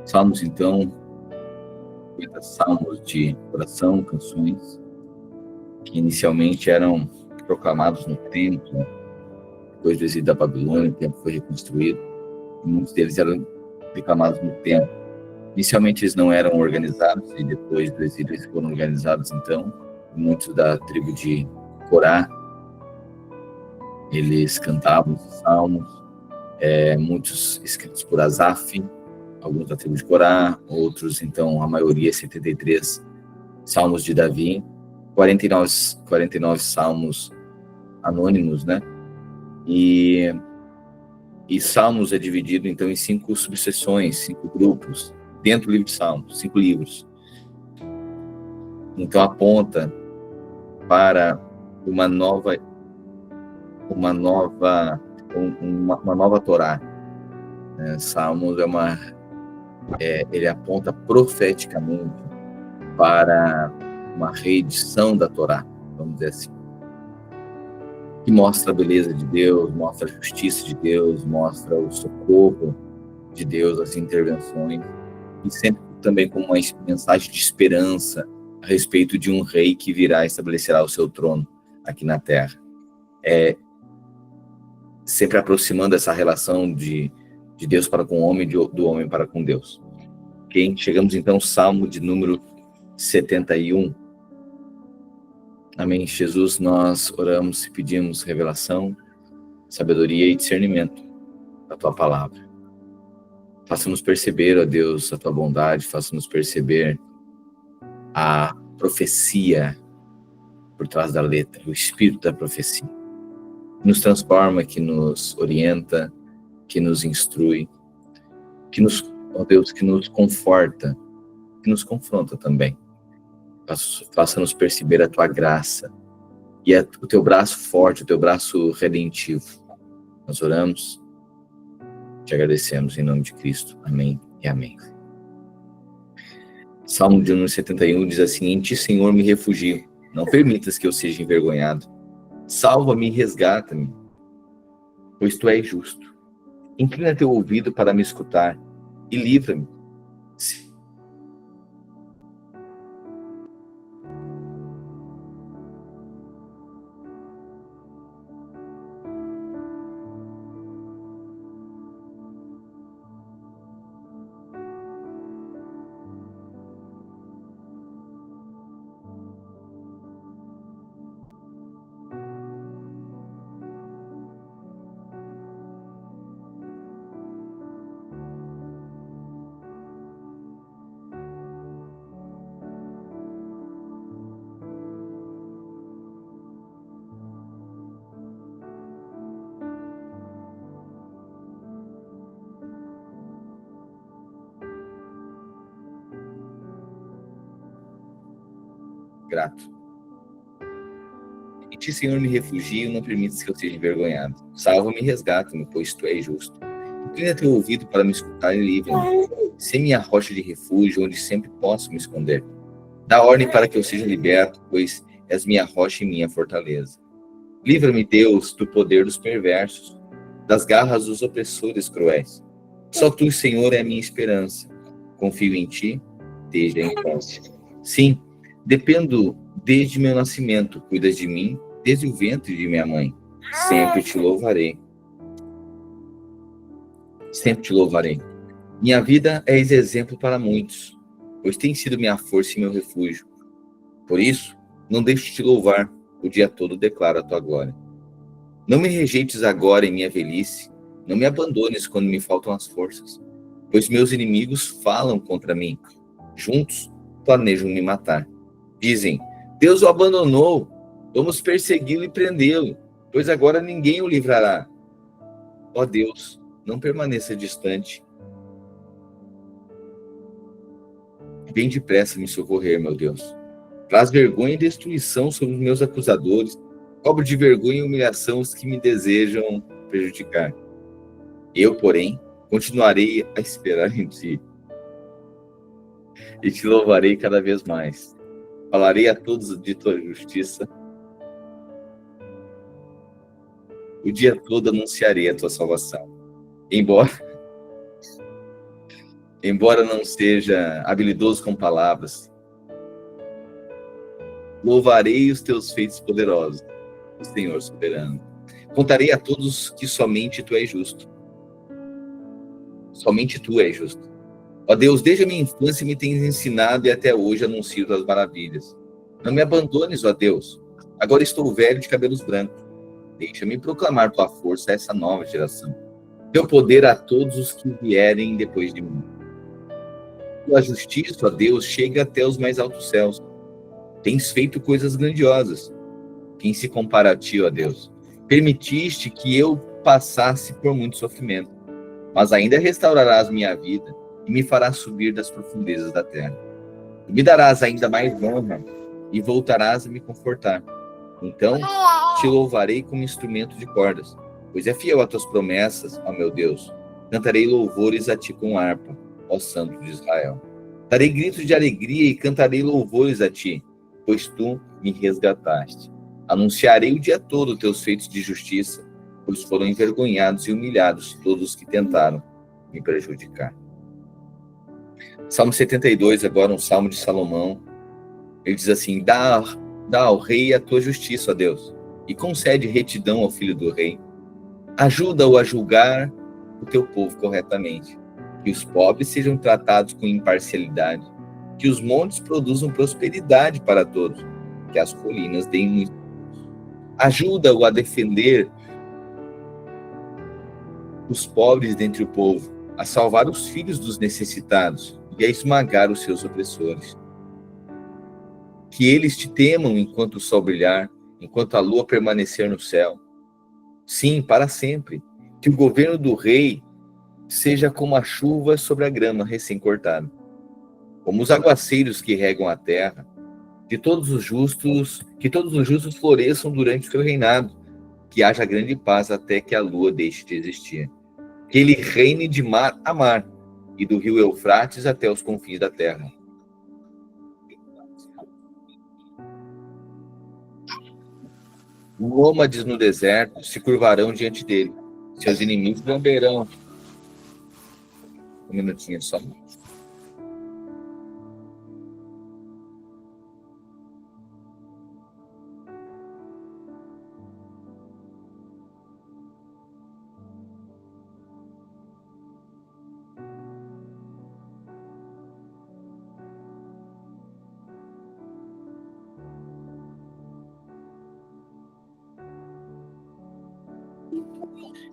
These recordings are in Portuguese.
Salmos, então, 50 salmos de oração, canções, que inicialmente eram proclamados no templo, depois do exílio da Babilônia, o templo foi reconstruído, e muitos deles eram declamados no templo. Inicialmente eles não eram organizados, e depois do exílio eles foram organizados, então, muitos da tribo de Corá, eles cantavam os salmos, muitos escritos por Asaf, alguns da tribo de Corá, outros, então, a maioria, 73 salmos de Davi, 49 salmos anônimos, né? E Salmos é dividido, então, em 5 subseções, 5 grupos, dentro do livro de Salmos, 5 livros. Então, aponta para uma nova Torá. Salmos ele aponta profeticamente para uma reedição da Torá, vamos dizer assim, que mostra a beleza de Deus, mostra a justiça de Deus, mostra o socorro de Deus, as intervenções, e sempre também com uma mensagem de esperança a respeito de um rei que virá e estabelecerá o seu trono aqui na Terra. Sempre aproximando essa relação de Deus para com o homem, do homem para com Deus. Okay? Chegamos então ao Salmo de número 71. Amém. Jesus, nós oramos e pedimos revelação, sabedoria e discernimento da Tua palavra. Faça-nos perceber, ó Deus, a Tua bondade, faça-nos perceber a profecia por trás da letra, o espírito da profecia. Que nos transforma, que nos orienta, que nos instrui, ó Deus, que nos conforta, que nos confronta também. Faça-nos perceber a Tua graça e o Teu braço forte, o Teu braço redentivo. Nós oramos, te agradecemos em nome de Cristo. Amém e amém. Salmo de número 71 diz assim: em Ti, Senhor, me refugio. Não permitas que eu seja envergonhado. Salva-me e resgata-me, pois Tu és justo. Inclina Teu ouvido para me escutar e livra-me. Grato. Em Ti, Senhor, me refugio, não permitas que eu seja envergonhado. Salva-me e resgata-me, pois Tu és justo. Inclina Teu ouvido para me escutar e livra-me. Sê minha rocha de refúgio, onde sempre posso me esconder. Dá ordem para que eu seja liberto, pois és minha rocha e minha fortaleza. Livra-me, Deus, do poder dos perversos, das garras dos opressores cruéis. Só Tu, Senhor, é a minha esperança. Confio em Ti desde a infância. Sim, dependo desde meu nascimento. Cuidas de mim desde o ventre de minha mãe. Sempre Te louvarei. Sempre Te louvarei. Minha vida é exemplo para muitos, pois tem sido minha força e meu refúgio. Por isso, não deixo de Te louvar, o dia todo declaro a Tua glória. Não me rejeites agora em minha velhice, não me abandones quando me faltam as forças, pois meus inimigos falam contra mim. Juntos, planejam me matar. Dizem: Deus o abandonou, vamos persegui-lo e prendê-lo, pois agora ninguém o livrará. Ó Deus, não permaneça distante. Vem depressa me socorrer, meu Deus. Traz vergonha e destruição sobre os meus acusadores. Cobre de vergonha e humilhação os que me desejam prejudicar. Eu, porém, continuarei a esperar em Ti e Te louvarei cada vez mais. Falarei a todos de Tua justiça. O dia todo anunciarei a Tua salvação. Embora embora não seja habilidoso com palavras, louvarei os teus feitos poderosos, Senhor soberano. Contarei a todos que somente tu és justo. Somente tu és justo. Ó Deus, desde a minha infância me tens ensinado e até hoje anuncio tuas maravilhas. Não me abandones, ó Deus. Agora estou velho de cabelos brancos. Deixa-me proclamar tua força a essa nova geração. Teu poder a todos os que vierem depois de mim. Tua justiça, ó Deus, chega até os mais altos céus. Tens feito coisas grandiosas. Quem se compara a ti, ó Deus? Permitiste que eu passasse por muito sofrimento, mas ainda restaurarás minha vida e me farás subir das profundezas da terra. E me darás ainda mais honra e voltarás a me confortar. Então te louvarei como instrumento de cordas, pois é fiel a tuas promessas, ó meu Deus. Cantarei louvores a ti com harpa, ó Santo de Israel. Darei gritos de alegria e cantarei louvores a ti, pois tu me resgataste. Anunciarei o dia todo teus feitos de justiça, pois foram envergonhados e humilhados todos os que tentaram me prejudicar. Salmo 72, agora um salmo de Salomão. Ele diz assim: dá ao rei a tua justiça, ó Deus, e concede retidão ao filho do rei. Ajuda-o a julgar o teu povo corretamente, que os pobres sejam tratados com imparcialidade, que os montes produzam prosperidade para todos, que as colinas deem muito. Ajuda-o a defender os pobres dentre o povo, a salvar os filhos dos necessitados e a esmagar os seus opressores. Que eles te temam enquanto o sol brilhar, enquanto a lua permanecer no céu. Sim, para sempre. Que o governo do rei seja como a chuva sobre a grama recém-cortada, como os aguaceiros que regam a terra. Que todos os justos floresçam durante o seu reinado, que haja grande paz até que a lua deixe de existir. Que ele reine de mar a mar, e do rio Eufrates até os confins da terra. Nômades no deserto se curvarão diante dele, seus inimigos lamberão. Um minutinho só.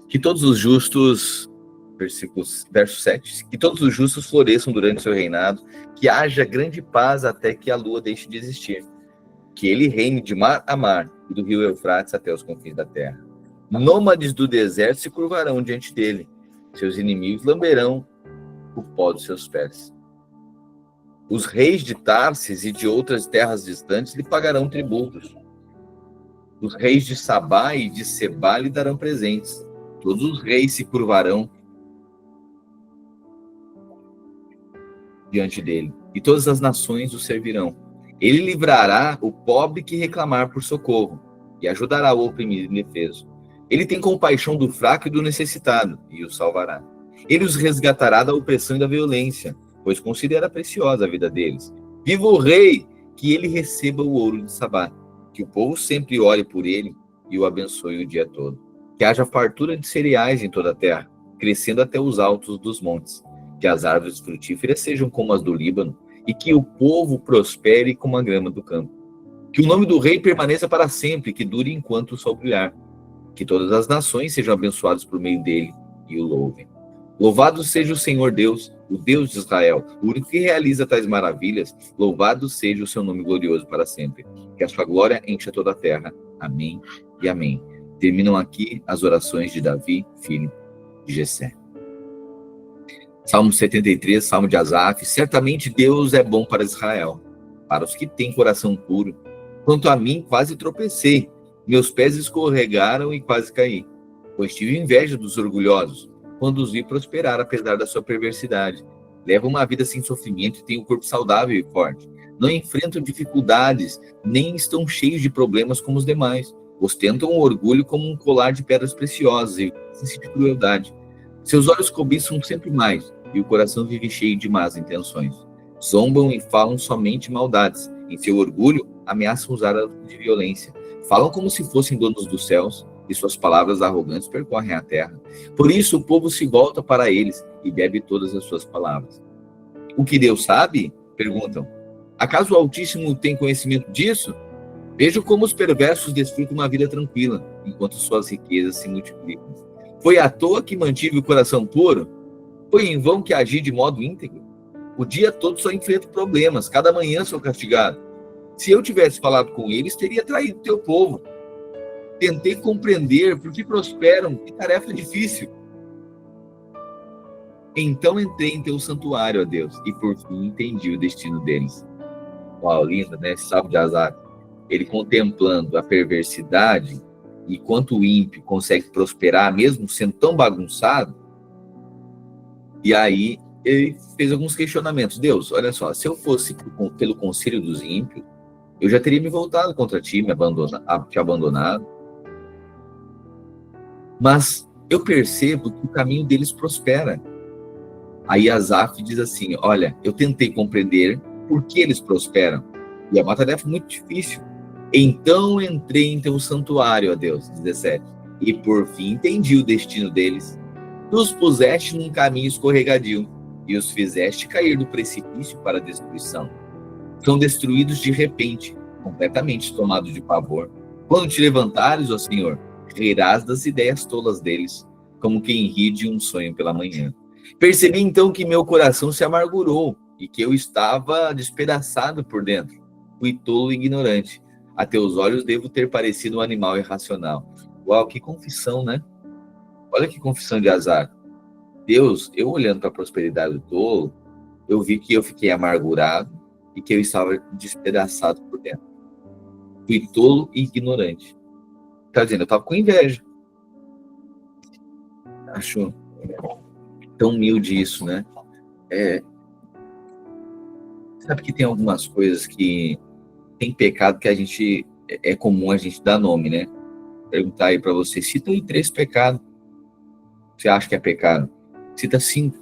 Que todos os justos, verso 7, que todos os justos floresçam durante o seu reinado, que haja grande paz até que a lua deixe de existir, que ele reine de mar a mar, e do rio Eufrates até os confins da terra. Nômades do deserto se curvarão diante dele, seus inimigos lamberão o pó dos seus pés. Os reis de Tarsis e de outras terras distantes lhe pagarão tributos. Os reis de Sabá e de Sebá lhe darão presentes. Todos os reis se curvarão diante dele, e todas as nações o servirão. Ele livrará o pobre que reclamar por socorro, e ajudará o oprimido e indefeso. Ele tem compaixão do fraco e do necessitado, e o salvará. Ele os resgatará da opressão e da violência, pois considera preciosa a vida deles. Viva o rei, que ele receba o ouro de Sabá, que o povo sempre ore por ele e o abençoe o dia todo. Que haja fartura de cereais em toda a terra, crescendo até os altos dos montes. Que as árvores frutíferas sejam como as do Líbano, e que o povo prospere como a grama do campo. Que o nome do rei permaneça para sempre, que dure enquanto o sol brilhar. Que todas as nações sejam abençoadas por meio dele e o louvem. Louvado seja o Senhor Deus, o Deus de Israel, o único que realiza tais maravilhas. Louvado seja o seu nome glorioso para sempre. Que a sua glória encha toda a terra. Amém e amém. Terminam aqui as orações de Davi, filho de Jessé. Salmo 73, Salmo de Asaf. Certamente Deus é bom para Israel, para os que têm coração puro. Quanto a mim, quase tropecei. Meus pés escorregaram e quase caí. Pois tive inveja dos orgulhosos, quando os vi prosperar apesar da sua perversidade. Levam uma vida sem sofrimento e têm um corpo saudável e forte. Não enfrentam dificuldades, nem estão cheios de problemas como os demais. Ostentam o orgulho como um colar de pedras preciosas e de crueldade. Seus olhos cobiçam sempre mais, e o coração vive cheio de más intenções. Zombam e falam somente maldades. Em seu orgulho, ameaçam usar de violência. Falam como se fossem donos dos céus, e suas palavras arrogantes percorrem a terra. Por isso o povo se volta para eles e bebe todas as suas palavras. O que Deus sabe? Perguntam. Acaso o Altíssimo tem conhecimento disso? Vejo como os perversos desfrutam uma vida tranquila, enquanto suas riquezas se multiplicam. Foi à toa que mantive o coração puro? Foi em vão que agi de modo íntegro? O dia todo só enfrento problemas, cada manhã sou castigado. Se eu tivesse falado com eles, teria traído teu povo. Tentei compreender por que prosperam, que tarefa difícil. Então entrei em teu santuário, ó Deus, e por fim entendi o destino deles. Uau, lindo, né? Esse salmo de Asaf. Ele contemplando a perversidade e quanto o ímpio consegue prosperar, mesmo sendo tão bagunçado. E aí ele fez alguns questionamentos. Deus, olha só, se eu fosse pelo conselho dos ímpios, eu já teria me voltado contra ti, te abandonado. Mas eu percebo que o caminho deles prospera. Aí Asaf diz assim, olha, eu tentei compreender por que eles prosperam. E é uma tarefa muito difícil. Então entrei em teu santuário, ó Deus, 17, e por fim entendi o destino deles. Tu os puseste num caminho escorregadio, e os fizeste cair do precipício para a destruição. São destruídos de repente, completamente tomados de pavor. Quando te levantares, ó Senhor, rirás das ideias tolas deles, como quem ri de um sonho pela manhã. Percebi então que meu coração se amargurou, e que eu estava despedaçado por dentro. Fui tolo e ignorante. A teus olhos devo ter parecido um animal irracional. Uau, que confissão, né? Olha que confissão de Asaf. Deus, eu olhando para a prosperidade do tolo, eu vi que eu fiquei amargurado e que eu estava despedaçado por dentro. Fui tolo e ignorante. Está dizendo, eu estava com inveja. Acho tão humilde isso, né? Sabe que tem algumas coisas que tem pecado que a gente é comum a gente dar nome, né? Perguntar aí para você, cita aí 3 pecados. Você acha que é pecado? Cita 5.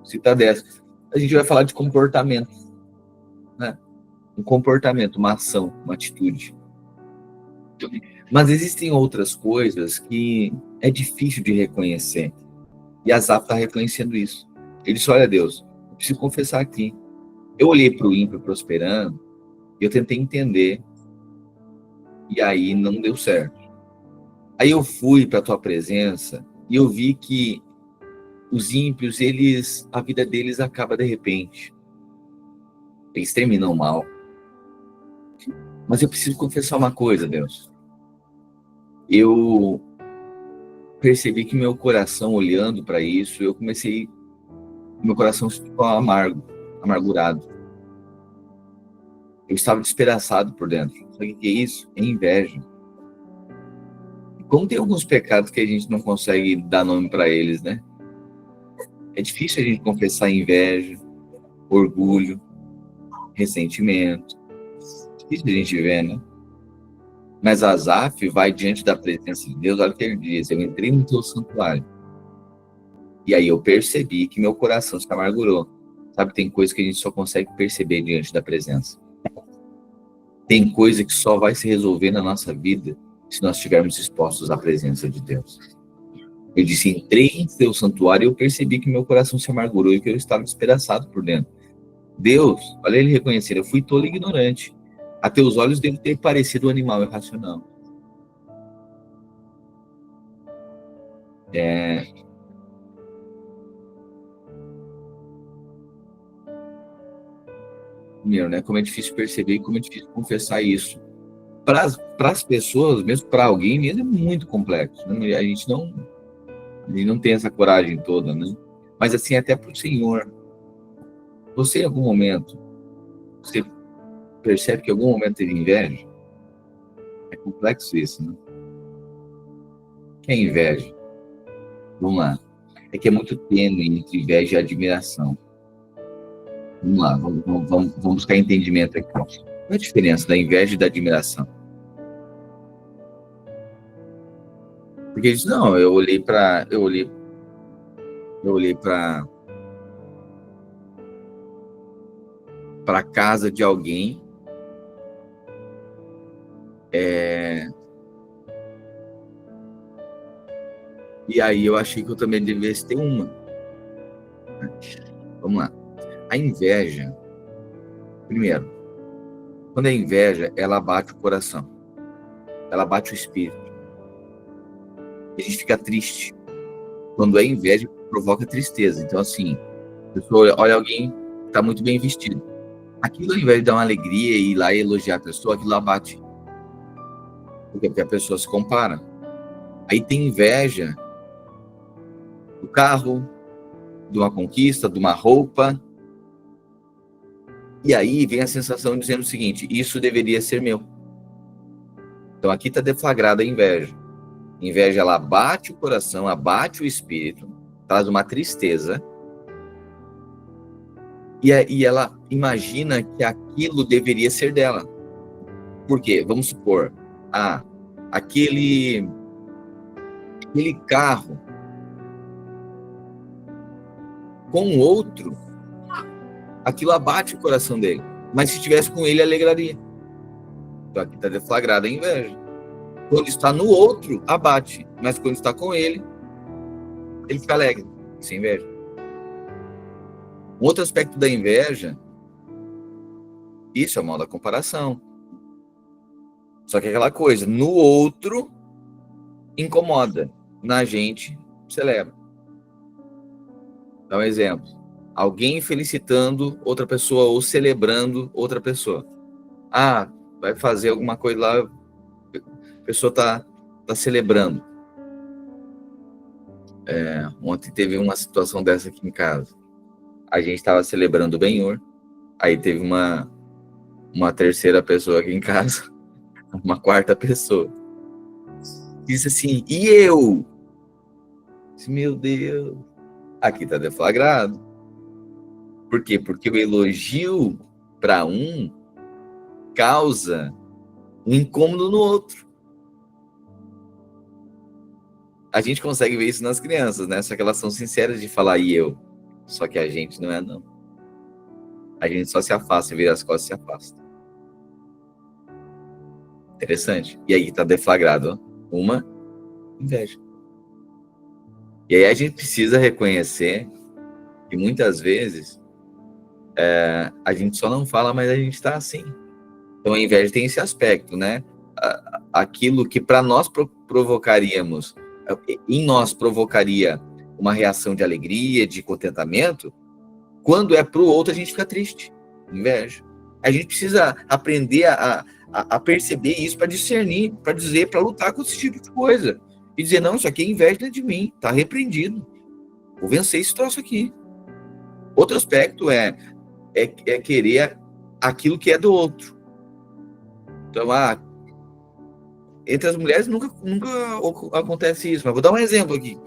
Cita 10. A gente vai falar de comportamento, né? Um comportamento, uma ação, uma atitude. Mas existem outras coisas que é difícil de reconhecer. E Asaf está reconhecendo isso. Ele disse, olha Deus, eu preciso confessar aqui. Eu olhei para o ímpio prosperando e eu tentei entender. E aí não deu certo. Aí eu fui para a tua presença e eu vi que os ímpios, a vida deles acaba de repente. Eles terminam mal. Mas eu preciso confessar uma coisa, Deus. Eu percebi que meu coração, olhando para isso, meu coração ficou amargurado. Eu estava despedaçado por dentro. Sabe o que é isso? É inveja. E como tem alguns pecados que a gente não consegue dar nome para eles, né? É difícil a gente confessar inveja, orgulho, ressentimento. É difícil a gente ver, né? Mas Asaf vai diante da presença de Deus, olha o que ele diz, eu entrei no teu santuário. E aí eu percebi que meu coração se amargurou. Sabe, tem coisa que a gente só consegue perceber diante da presença. Tem coisa que só vai se resolver na nossa vida se nós estivermos expostos à presença de Deus. Eu disse, entrei em teu santuário e eu percebi que meu coração se amargurou e que eu estava despedaçado por dentro. Deus, olha ele reconhecer, eu fui tolo e ignorante. A teus olhos devo ter parecido um animal irracional. Né? Como é difícil perceber e como é difícil confessar isso. Para as pessoas, mesmo para alguém, mesmo é muito complexo. Né? A gente não tem essa coragem toda, né? Mas assim, até para o Senhor. Você, em algum momento, você percebe que em algum momento teve inveja? É complexo isso, né? O que é inveja? Vamos lá. É que é muito tênue entre inveja e admiração. Vamos lá, vamos buscar entendimento aqui. Qual é a diferença da inveja e da admiração? Porque eles, não, eu olhei para para a casa de alguém, e aí eu achei que eu também devesse ter uma. Vamos lá. A inveja, primeiro, quando é inveja, ela abate o coração, ela abate o espírito. A gente fica triste. Quando é inveja, provoca tristeza. Então, assim, a pessoa olha alguém que está muito bem vestido. Aquilo, ao invés de dar uma alegria e ir lá e elogiar a pessoa, aquilo abate. Por quê? Porque a pessoa se compara. Aí tem inveja do carro, de uma conquista, de uma roupa. E aí vem a sensação dizendo o seguinte: isso deveria ser meu. Então aqui está deflagrada a inveja. A inveja, ela abate o coração, abate o espírito, traz uma tristeza. E ela imagina que aquilo deveria ser dela. Por quê? Vamos supor, aquele carro com outro, aquilo abate o coração dele. Mas se estivesse com ele, alegraria. Então aqui está deflagrada a inveja. Quando está no outro, abate. Mas quando está com ele fica alegre. Isso é inveja. Um outro aspecto da inveja, isso é o mal da comparação. Só que aquela coisa, no outro, incomoda. Na gente, celebra. Dá um exemplo. Alguém felicitando outra pessoa ou celebrando outra pessoa. Vai fazer alguma coisa lá, a pessoa tá celebrando. Ontem teve uma situação dessa aqui em casa. A gente estava celebrando o Benhor, aí teve uma terceira pessoa aqui em casa, uma quarta pessoa. Disse assim, e eu? Disse, meu Deus, aqui tá deflagrado. Por quê? Porque o elogio para um causa um incômodo no outro. A gente consegue ver isso nas crianças, né? Só que elas são sinceras de falar e eu. Só que a gente não é, não. A gente só se afasta, vira as costas e se afasta. Interessante. E aí tá deflagrado uma inveja. E aí a gente precisa reconhecer que muitas vezes a gente só não fala, mas a gente tá assim. Então a inveja tem esse aspecto, né? Aquilo que para nós provocaríamos, em nós provocaria uma reação de alegria, de contentamento, quando é para o outro a gente fica triste, inveja. A gente precisa aprender a perceber isso para discernir, para dizer, para lutar com esse tipo de coisa. E dizer, não, isso aqui é inveja de mim, tá repreendido. Vou vencer esse troço aqui. Outro aspecto é querer aquilo que é do outro. Então, entre as mulheres nunca acontece isso, mas vou dar um exemplo aqui.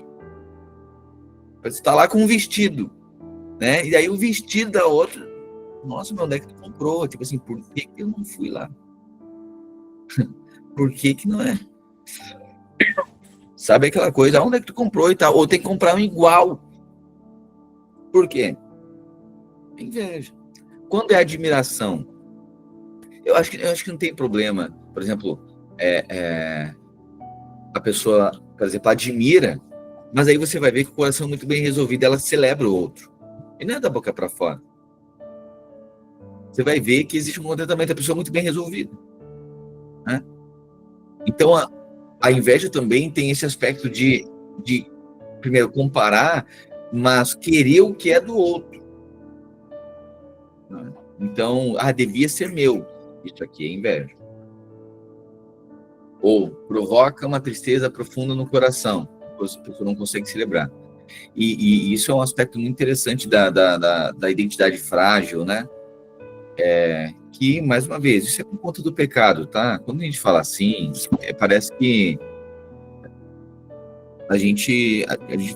Você está lá com um vestido, né? E aí o vestido da outra, nossa, mas onde é que tu comprou? Tipo assim, por que eu não fui lá? Por que não é? Sabe aquela coisa, onde é que tu comprou e tal? Ou tem que comprar um igual. Por quê? Inveja. Quando é admiração, eu acho que não tem problema. Por exemplo, a pessoa, por exemplo, admira, mas aí você vai ver que o coração é muito bem resolvido, ela celebra o outro. E não é da boca para fora. Você vai ver que existe um contentamento da pessoa muito bem resolvido, né? Então, a inveja também tem esse aspecto de primeiro, comparar, mas querer o que é do outro. Então, devia ser meu. Isso aqui é inveja. Ou provoca uma tristeza profunda no coração. A pessoa não consegue celebrar. E isso é um aspecto muito interessante da identidade frágil, né? Que, mais uma vez, isso é por conta do pecado, tá? Quando a gente fala assim, parece que a gente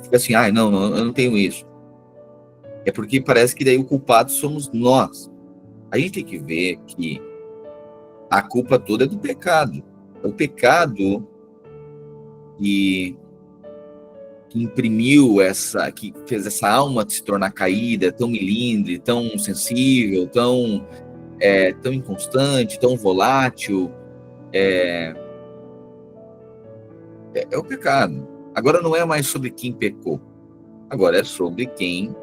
fica assim, não, eu não tenho isso. É porque parece que daí o culpado somos nós. A gente tem que ver que a culpa toda é do pecado. É o pecado que que imprimiu que fez essa alma se tornar caída, tão milindre, tão sensível, tão inconstante, tão volátil, é o pecado. Agora não é mais sobre quem pecou, agora é sobre quem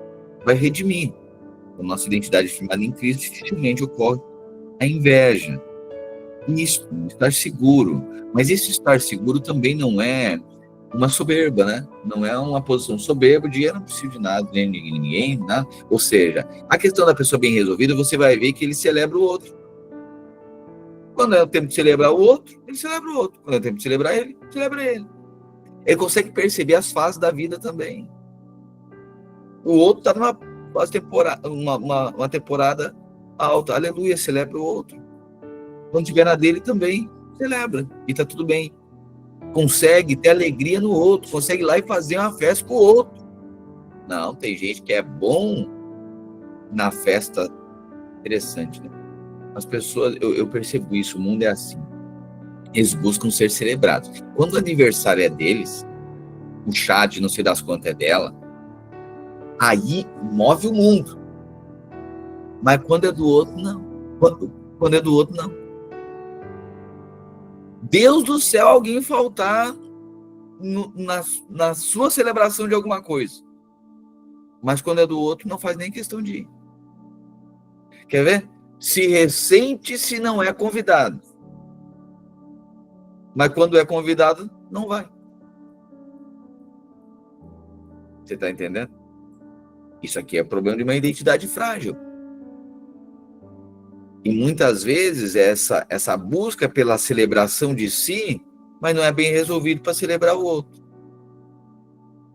vai redimir. A nossa identidade firmada em Cristo, dificilmente ocorre a inveja. Isso, estar seguro. Mas esse estar seguro também não é uma soberba, né? Não é uma posição soberba de eu não preciso de nada, nem de ninguém, né? Ou seja, a questão da pessoa bem resolvida, você vai ver que ele celebra o outro. Quando é o tempo de celebrar o outro, ele celebra o outro. Quando é o tempo de celebrar ele, celebra ele. Ele consegue perceber as fases da vida também. O outro está numa temporada, uma temporada alta. Aleluia, celebra o outro. Quando tiver na dele também, celebra. E está tudo bem. Consegue ter alegria no outro. Consegue ir lá e fazer uma festa com o outro. Não, tem gente que é bom na festa. Interessante, né? As pessoas, eu percebo isso, o mundo é assim. Eles buscam ser celebrados. Quando o aniversário é deles, o chá de não sei das quantas é dela, aí move o mundo. Mas quando é do outro, não. Quando é do outro, não. Deus do céu, alguém faltar na sua celebração de alguma coisa. Mas quando é do outro, não faz nem questão de ir. Quer ver? Se ressente se não é convidado. Mas quando é convidado, não vai. Você está entendendo? Isso aqui é problema de uma identidade frágil. E muitas vezes essa busca pela celebração de si, mas não é bem resolvido para celebrar o outro.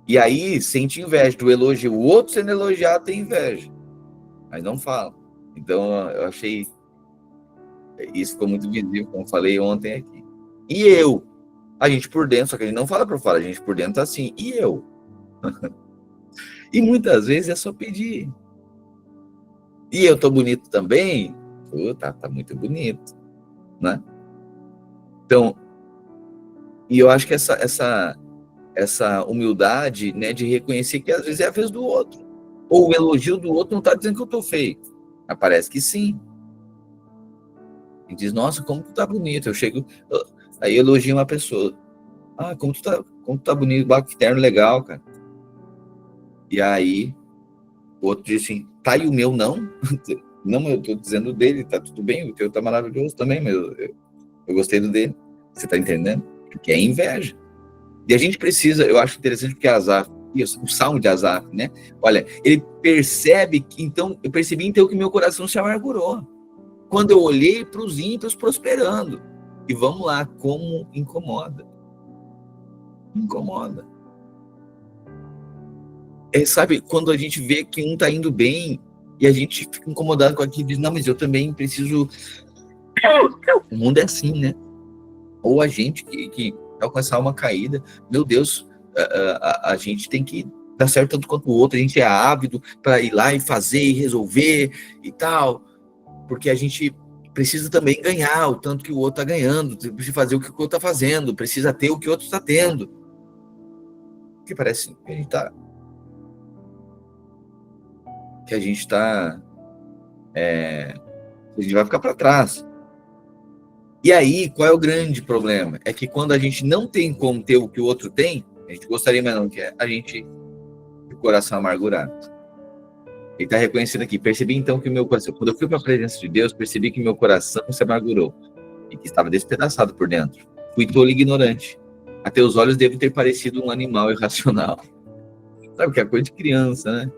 E aí sente inveja do elogio. O outro sendo elogiado tem inveja. Mas não fala. Então eu achei isso ficou muito visível, como falei ontem aqui. E eu? A gente por dentro, só que a gente não fala para fora, a gente por dentro tá assim. E eu? E muitas vezes é só pedir. E eu tô bonito também? Tá muito bonito, né? Então, e eu acho que essa humildade, né, de reconhecer que às vezes é a vez do outro. Ou o elogio do outro não tá dizendo que eu tô feio. Mas parece que sim. E diz, nossa, como tu tá bonito. Eu chego, aí elogio uma pessoa. Ah, como tu tá bonito, que terno legal, cara. E aí, o outro diz assim, tá, e o meu não? Não, eu tô dizendo dele, tá tudo bem, o teu tá maravilhoso também, mas eu gostei do dele. Você tá entendendo? Porque é inveja. E a gente precisa, eu acho interessante porque Asaf, o salmo de Asaf, né? Olha, ele percebe que, então, eu percebi então que meu coração se amargurou. Quando eu olhei para os ímpios prosperando. E vamos lá, como incomoda. Incomoda. Sabe, quando a gente vê que um tá indo bem e a gente fica incomodado com aquilo, diz, não, mas eu também preciso. O mundo é assim, né? Ou a gente que tá com essa alma caída, meu Deus, a gente tem que dar certo tanto quanto o outro, a gente é ávido para ir lá e fazer e resolver e tal, porque a gente precisa também ganhar o tanto que o outro tá ganhando, precisa fazer o que o outro tá fazendo, precisa ter o que o outro tá tendo. Que parece que a gente tá a gente vai ficar para trás. E aí, qual é o grande problema? É que quando a gente não tem como ter o que o outro tem, a gente gostaria, mas não quer, a gente tem o coração amargurado. Ele está reconhecendo aqui, percebi então que o meu coração, quando eu fui para a presença de Deus, percebi que meu coração se amargurou e que estava despedaçado por dentro. Fui tolo e ignorante. A teus olhos devo ter parecido um animal irracional. Sabe que é coisa de criança, né?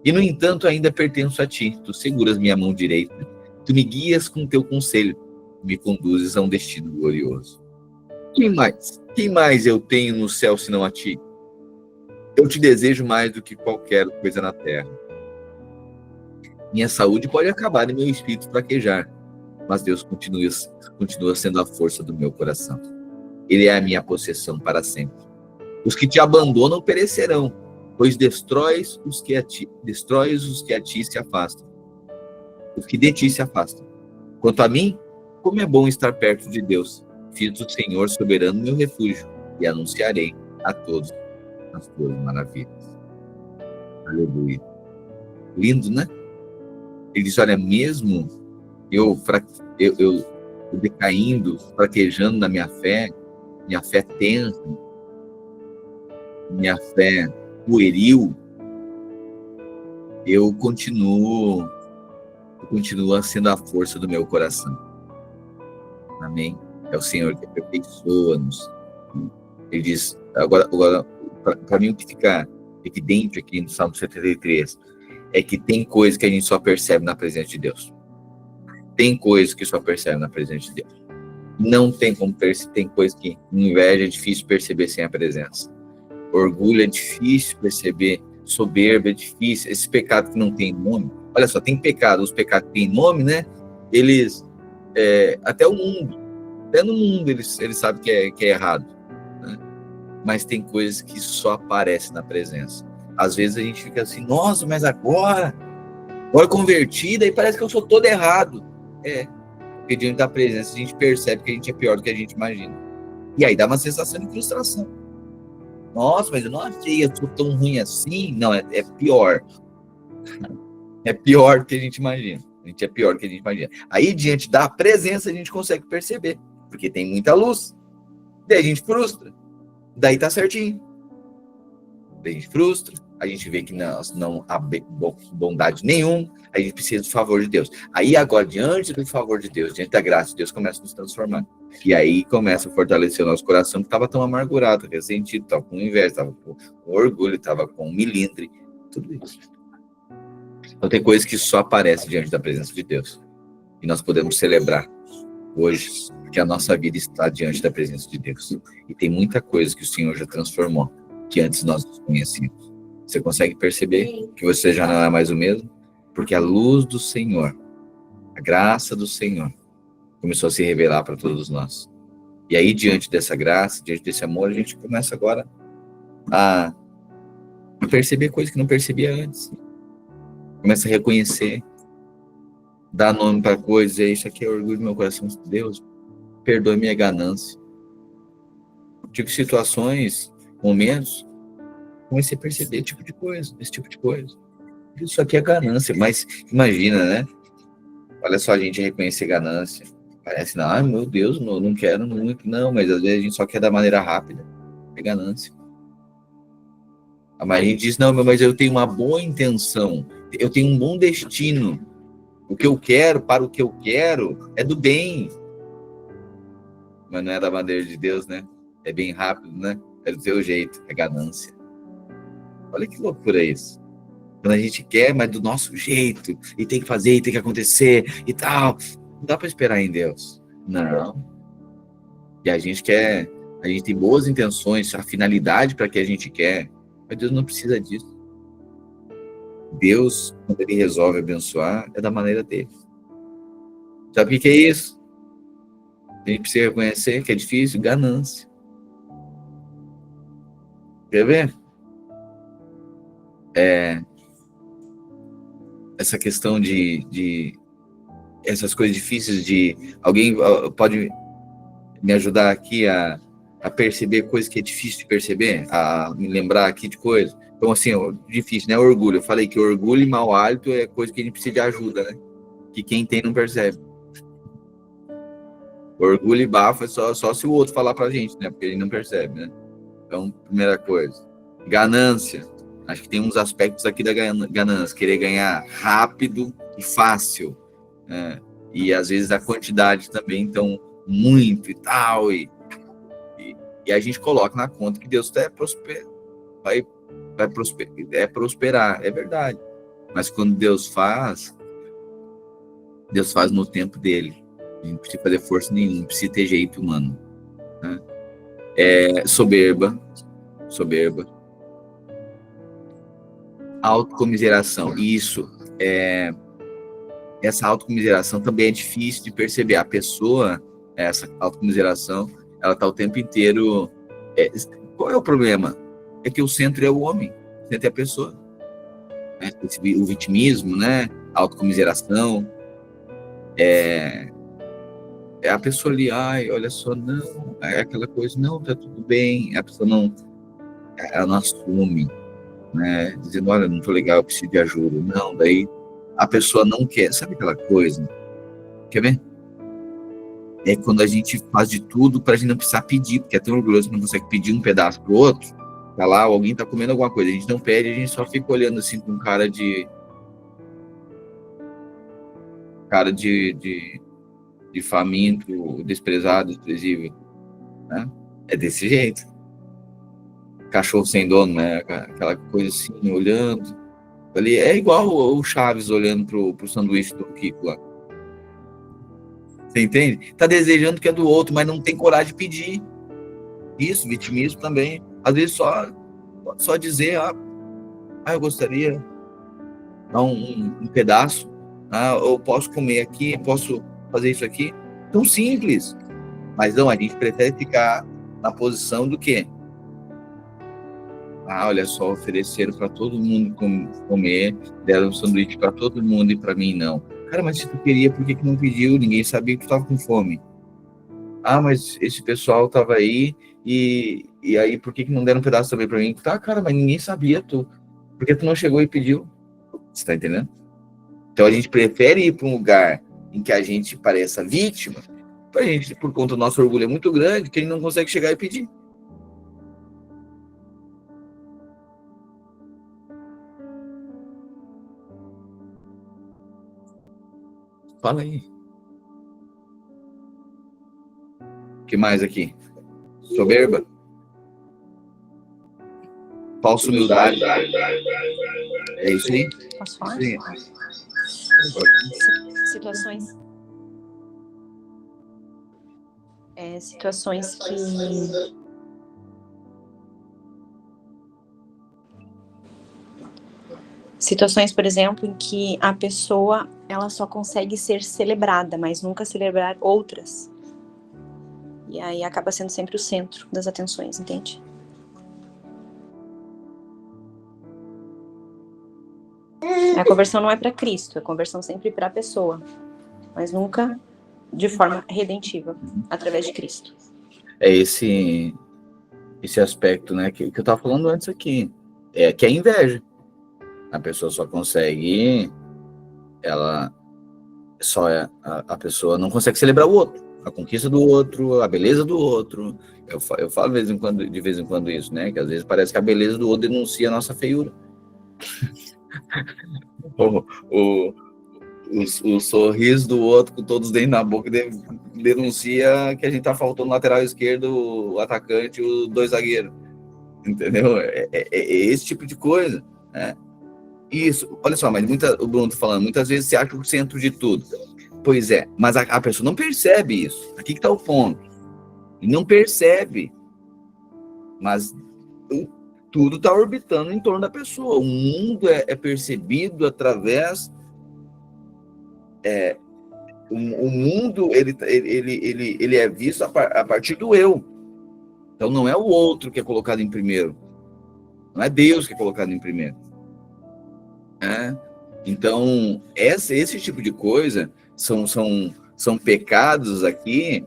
E, no entanto, ainda pertenço a ti. Tu seguras minha mão direita. Tu me guias com teu conselho. Me conduzes a um destino glorioso. Quem mais eu tenho no céu senão a ti? Eu te desejo mais do que qualquer coisa na terra. Minha saúde pode acabar e meu espírito fraquejar, mas Deus continua sendo a força do meu coração. Ele é a minha possessão para sempre. Os que te abandonam perecerão, pois destróis os que a ti se afastam. Os que de ti se afastam. Quanto a mim, como é bom estar perto de Deus. Fiz do Senhor soberano meu refúgio e anunciarei a todos as tuas maravilhas. Aleluia. Lindo, né? Ele diz, olha, mesmo eu decaindo, fraquejando na minha fé tensa, minha fé pueril, eu continuo sendo a força do meu coração. Amém? É o Senhor que aperfeiçoa-nos. Ele diz, agora para mim o que fica evidente aqui no Salmo 73 é que tem coisas que a gente só percebe na presença de Deus. Tem coisas que só percebe na presença de Deus. Não tem como perceber, tem coisas que inveja é difícil perceber sem a presença. Orgulho é difícil perceber, soberba é difícil, esse pecado que não tem nome. Olha só, tem pecado, os pecados que têm nome, né? Eles, até no mundo eles sabem que é errado, né? Mas tem coisas que só aparecem na presença. Às vezes a gente fica assim, nossa, mas agora convertida e parece que eu sou todo errado. Porque diante da presença a gente percebe que a gente é pior do que a gente imagina. E aí dá uma sensação de frustração. Nossa, mas eu não achei, eu sou tão ruim assim. Não, é pior. É pior do que a gente imagina. A gente é pior do que a gente imagina. Aí, diante da presença, a gente consegue perceber. Porque tem muita luz. Daí a gente frustra. Daí tá certinho. Daí a gente frustra. A gente vê que não há bondade nenhuma. A gente precisa do favor de Deus. Aí, agora, diante do favor de Deus, diante da graça de Deus, começa a nos transformar. E aí começa a fortalecer o nosso coração, que estava tão amargurado, ressentido, estava com inveja, estava com orgulho, estava com milindre, tudo isso. Então tem coisas que só aparecem diante da presença de Deus. E nós podemos celebrar hoje que a nossa vida está diante da presença de Deus. E tem muita coisa que o Senhor já transformou, que antes nós não conhecíamos. Você consegue perceber que você já não é mais o mesmo? Porque a luz do Senhor, a graça do Senhor, começou a se revelar para todos nós. E aí, diante dessa graça, diante desse amor, a gente começa agora a perceber coisas que não percebia antes. Começa a reconhecer, dar nome para coisas, isso aqui é orgulho do meu coração. Deus, perdoe minha ganância. Tive situações, momentos, comecei a perceber esse tipo de coisa. Isso aqui é ganância, mas imagina, né? Olha só, a gente reconhecer ganância. Parece, meu Deus, não quero muito. Não, mas às vezes a gente só quer da maneira rápida. É ganância. Mas a gente diz, não, mas eu tenho uma boa intenção. Eu tenho um bom destino. O que eu quero, para o que eu quero, é do bem. Mas não é da maneira de Deus, né? É bem rápido, né? É do seu jeito. É ganância. Olha que loucura isso. Quando a gente quer, mas do nosso jeito. E tem que fazer, e tem que acontecer, e tal. Não dá para esperar em Deus. Não. E a gente tem boas intenções, a finalidade para que a gente quer, mas Deus não precisa disso. Deus, quando Ele resolve abençoar, é da maneira dele. Sabe o que é isso? A gente precisa reconhecer que é difícil, ganância. Quer ver? Essa questão de essas coisas difíceis de... Alguém pode me ajudar aqui a perceber coisas que é difícil de perceber? A me lembrar aqui de coisas? Então, assim, difícil, né? Orgulho. Eu falei que orgulho e mau hálito é coisa que a gente precisa de ajuda, né? Que quem tem não percebe. Orgulho e bafo é só se o outro falar pra gente, né? Porque ele não percebe, né? Então, primeira coisa. Ganância. Acho que tem uns aspectos aqui da ganância. Querer ganhar rápido e fácil, né? E às vezes a quantidade também, então, muito e tal. E a gente coloca na conta que Deus vai prosperar. É verdade. Mas quando Deus faz no tempo dele. A gente não precisa fazer força nenhuma, não precisa ter jeito humano, né? Soberba. Autocomiseração. Isso, essa autocomiseração também é difícil de perceber. A pessoa, essa autocomiseração, ela está o tempo inteiro... qual é o problema? É que o centro é o homem, o centro é a pessoa. Né? O vitimismo, né? A autocomiseração. É a pessoa ali, olha só, não, é aquela coisa, não, tá tudo bem, a pessoa não... ela não assume, né? Dizendo, olha, não tô legal, eu preciso de ajuda. Não, daí a pessoa não quer. Sabe aquela coisa? Quer ver? É quando a gente faz de tudo pra gente não precisar pedir, porque é tão orgulhoso que não consegue pedir um pedaço pro outro. Tá lá, alguém tá comendo alguma coisa, a gente não pede, a gente só fica olhando assim com cara de faminto, desprezado, desprezível, né? É desse jeito. Cachorro sem dono, né? Aquela coisa assim, olhando. Ali é igual o Chaves olhando pro sanduíche do Kiko lá. Você entende? Tá desejando que é do outro, mas não tem coragem de pedir. Isso, vitimismo também. Às vezes só dizer, eu gostaria de dar um pedaço, eu posso comer aqui, posso fazer isso aqui. Tão simples. Mas não, a gente prefere ficar na posição do quê? Olha só, ofereceram para todo mundo comer, deram um sanduíche para todo mundo e para mim não. Cara, mas se tu queria, por que não pediu? Ninguém sabia que tu estava com fome. Mas esse pessoal estava aí e aí por que não deram um pedaço também para mim? Tá, cara, mas ninguém sabia, por que tu não chegou e pediu? Você tá entendendo? Então a gente prefere ir para um lugar em que a gente pareça vítima, pra gente, por conta do nosso orgulho é muito grande, que a gente não consegue chegar e pedir. Fala aí. O que mais aqui? Soberba? Falsa humildade. É isso aí? Posso falar? Sim. Situações. Situações que Situações, por exemplo, em que a pessoa ela só consegue ser celebrada, mas nunca celebrar outras. E aí acaba sendo sempre o centro das atenções, entende? A conversão não é para Cristo, a conversão sempre para a pessoa, mas nunca de forma redentiva, através de Cristo. É esse aspecto, né, que eu estava falando antes aqui, que é a inveja. A pessoa só consegue, a pessoa não consegue celebrar o outro, a conquista do outro, a beleza do outro. Eu falo de vez em quando isso, né, que às vezes parece que a beleza do outro denuncia a nossa feiura. O sorriso do outro com todos os dentes na boca denuncia que a gente tá faltando lateral esquerdo, o atacante, os dois zagueiros. Entendeu? É esse tipo de coisa, né? Isso, olha só, mas o Bruno tá falando, muitas vezes você acha o centro de tudo. Pois é, mas a pessoa não percebe isso. Aqui que tá o ponto. E não percebe. Mas tudo está orbitando em torno da pessoa. O mundo é percebido através. O mundo ele é visto a partir do eu. Então não é o outro que é colocado em primeiro. Não é Deus que é colocado em primeiro. Então, esse tipo de coisa são pecados aqui,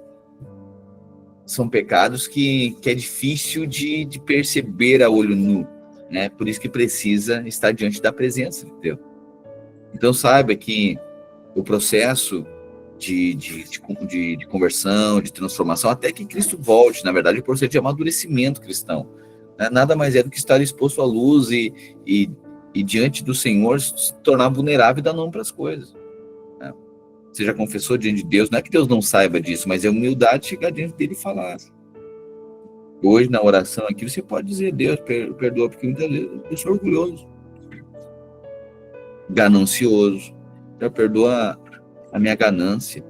são pecados que é difícil de perceber a olho nu, né? Por isso que precisa estar diante da presença de Deus. Então, saiba que o processo de conversão, de transformação, até que Cristo volte, na verdade, o processo de amadurecimento cristão, né? Nada mais é do que estar exposto à luz e diante do Senhor se tornar vulnerável e dar nome para as coisas, né? Você já confessou diante de Deus, não é que Deus não saiba disso, mas é humildade chegar diante dele e falar. Hoje, na oração aqui, você pode dizer, Deus, perdoa, porque muitas vezes eu sou orgulhoso, ganancioso, já perdoa a minha ganância.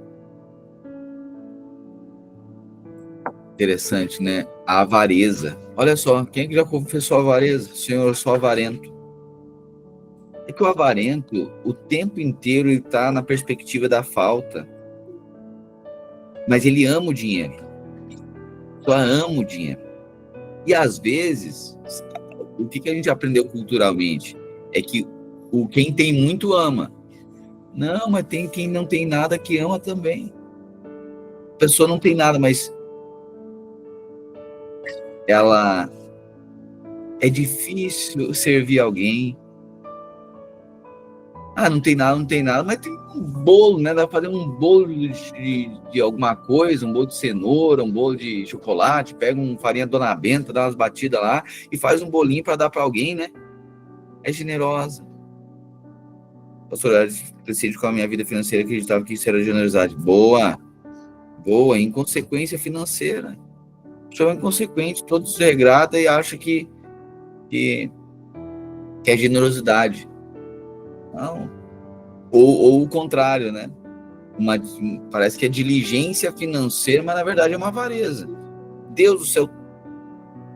Interessante, né? A avareza. Olha só, quem é que já confessou a avareza? Senhor, eu sou avarento. É que o avarento, o tempo inteiro, ele está na perspectiva da falta. Mas ele ama o dinheiro. Só ama o dinheiro. E às vezes, o que a gente aprendeu culturalmente é que quem tem muito ama. Não, mas tem quem não tem nada que ama também. A pessoa não tem nada, mas ela É difícil servir alguém. Ah, não tem nada, mas tem um bolo, né? Dá pra fazer um bolo de alguma coisa, um bolo de cenoura, um bolo de chocolate, pega uma farinha Dona Benta, dá umas batidas lá e faz um bolinho para dar para alguém, né? É generosa. Pastor, decidi com a minha vida financeira, acreditava que isso era generosidade. Boa, inconsequência financeira. A pessoa é inconsequente, todo desregrada e acha que é generosidade. Não. Ou o contrário, né? Parece que é diligência financeira, mas na verdade é uma avareza. Deus do céu,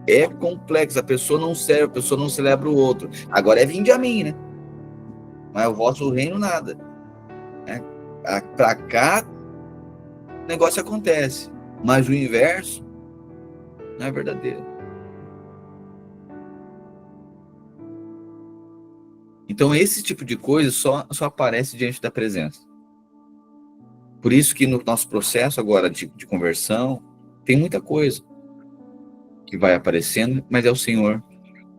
é complexo. A pessoa não serve, a pessoa não celebra o outro. Agora é vinde a mim, né? Mas o vosso reino nada. Para cá, o negócio acontece. Mas o inverso não é verdadeiro. Então, esse tipo de coisa só aparece diante da presença. Por isso que no nosso processo agora de conversão, tem muita coisa que vai aparecendo, mas é o Senhor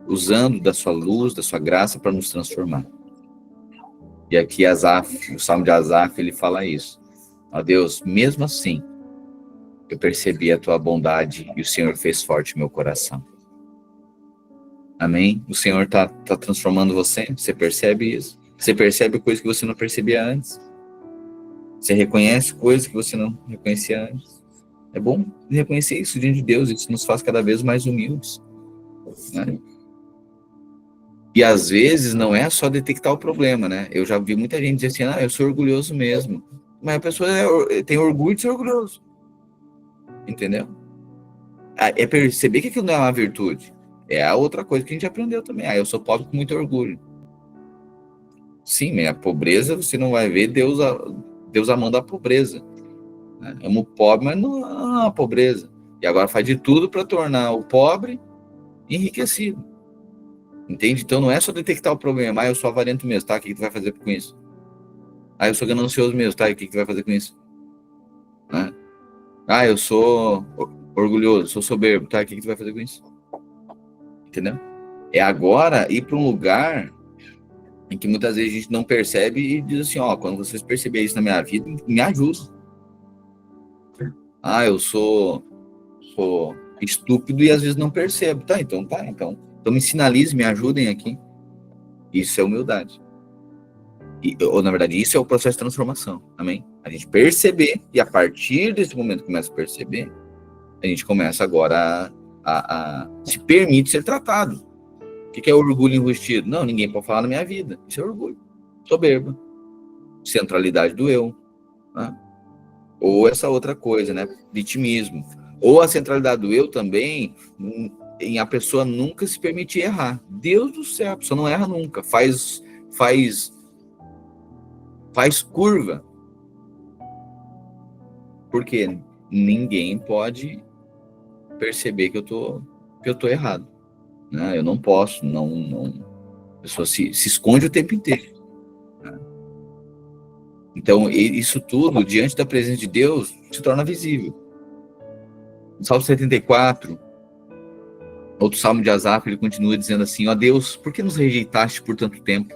usando da sua luz, da sua graça para nos transformar. E aqui o Salmo de Asaf, ele fala isso. Ó Deus, mesmo assim, eu percebi a tua bondade e o Senhor fez forte meu coração. Amém? O Senhor está transformando você? Você percebe isso? Você percebe coisas que você não percebia antes? Você reconhece coisas que você não reconhecia antes? É bom reconhecer isso diante de Deus, isso nos faz cada vez mais humildes. Né? E às vezes não é só detectar o problema, né? Eu já vi muita gente dizer assim, eu sou orgulhoso mesmo. Mas a pessoa tem orgulho de ser orgulhoso. Entendeu? É perceber que aquilo não é uma virtude. É a outra coisa que a gente aprendeu também. Eu sou pobre com muito orgulho. Sim, a pobreza, você não vai ver Deus amando a pobreza. Né? Ama o pobre, mas não ama a pobreza. E agora faz de tudo para tornar o pobre enriquecido. Entende? Então não é só detectar o problema. Eu sou avarento mesmo, tá? O que tu vai fazer com isso? Eu sou ganancioso mesmo, tá? E o que tu vai fazer com isso? Né? Eu sou orgulhoso, sou soberbo, tá? O que tu vai fazer com isso? Entendeu? É agora ir para um lugar em que muitas vezes a gente não percebe e diz assim, quando vocês perceberem isso na minha vida, me ajuda. Eu sou estúpido e às vezes não percebo. Então me sinalizem, me ajudem aqui. Isso é humildade. Ou na verdade, isso é o processo de transformação. Amém? A gente perceber, e a partir desse momento que começa a perceber, a gente começa agora a se permite ser tratado. O que é orgulho enrustido? Não, ninguém pode falar na minha vida. Isso é orgulho. Soberba. Centralidade do eu. Né? Ou essa outra coisa, né? Vitimismo. Ou a centralidade do eu também, em a pessoa nunca se permitir errar. Deus do céu, a pessoa não erra nunca. Faz curva. Porque ninguém pode perceber que eu tô errado. Eu não posso, a pessoa se esconde o tempo inteiro. Né? Então, isso tudo, diante da presença de Deus, se torna visível. No Salmo 74, outro Salmo de Asaf, ele continua dizendo assim, Deus, por que nos rejeitaste por tanto tempo?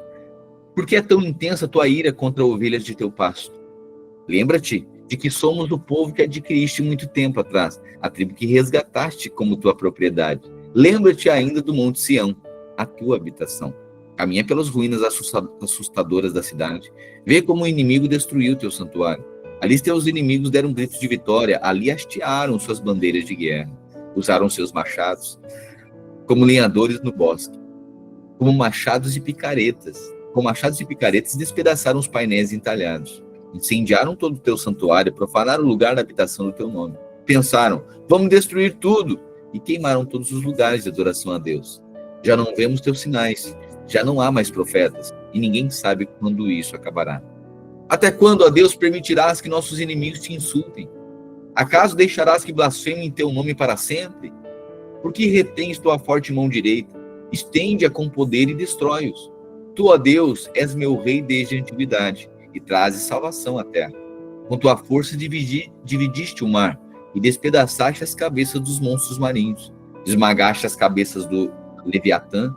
Por que é tão intensa a tua ira contra ovelhas de teu pasto? Lembra-te de que somos o povo que adquiriste muito tempo atrás, a tribo que resgataste como tua propriedade. Lembra-te ainda do Monte Sião, a tua habitação. Caminha pelas ruínas assustadoras da cidade. Vê como o inimigo destruiu teu santuário. Ali teus inimigos deram gritos de vitória, ali hastearam suas bandeiras de guerra. Usaram seus machados como lenhadores no bosque, como machados e picaretas. Com machados e picaretas despedaçaram os painéis entalhados. Incendiaram todo o teu santuário, profanaram o lugar da habitação do teu nome. Pensaram, vamos destruir tudo. E queimaram todos os lugares de adoração a Deus. Já não vemos teus sinais, já não há mais profetas, e ninguém sabe quando isso acabará. Até quando, ó Deus, permitirás que nossos inimigos te insultem? Acaso deixarás que blasfemem teu nome para sempre? Por que retens tua forte mão direita? Estende-a com poder e destrói-os. Tu, ó Deus, és meu rei desde a antiguidade, e trazes salvação à terra. Com tua força dividiste o mar, e despedaçaste as cabeças dos monstros marinhos. Esmagaste as cabeças Leviatã,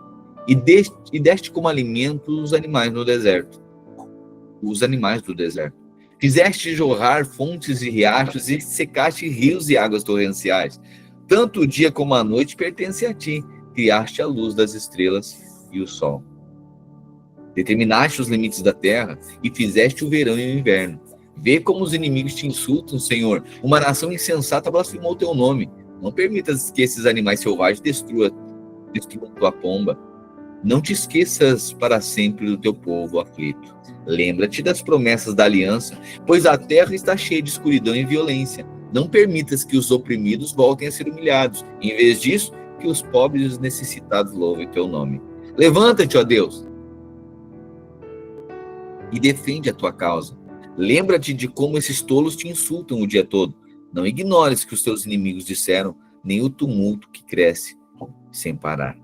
e deste como alimento os animais no deserto. Os animais do deserto. Fizeste jorrar fontes e riachos e secaste rios e águas torrenciais. Tanto o dia como a noite pertencem a ti. Criaste a luz das estrelas e o sol. Determinaste os limites da terra e fizeste o verão e o inverno. Vê como os inimigos te insultam, Senhor. Uma nação insensata blasfemou teu nome. Não permitas que esses animais selvagens destruam tua pomba. Não te esqueças para sempre do teu povo aflito. Lembra-te das promessas da aliança, pois a terra está cheia de escuridão e violência. Não permitas que os oprimidos voltem a ser humilhados. Em vez disso, que os pobres e os necessitados louvem teu nome. Levanta-te, ó Deus, e defende a tua causa. Lembra-te de como esses tolos te insultam o dia todo. Não ignores o que os teus inimigos disseram, nem o tumulto que cresce sem parar.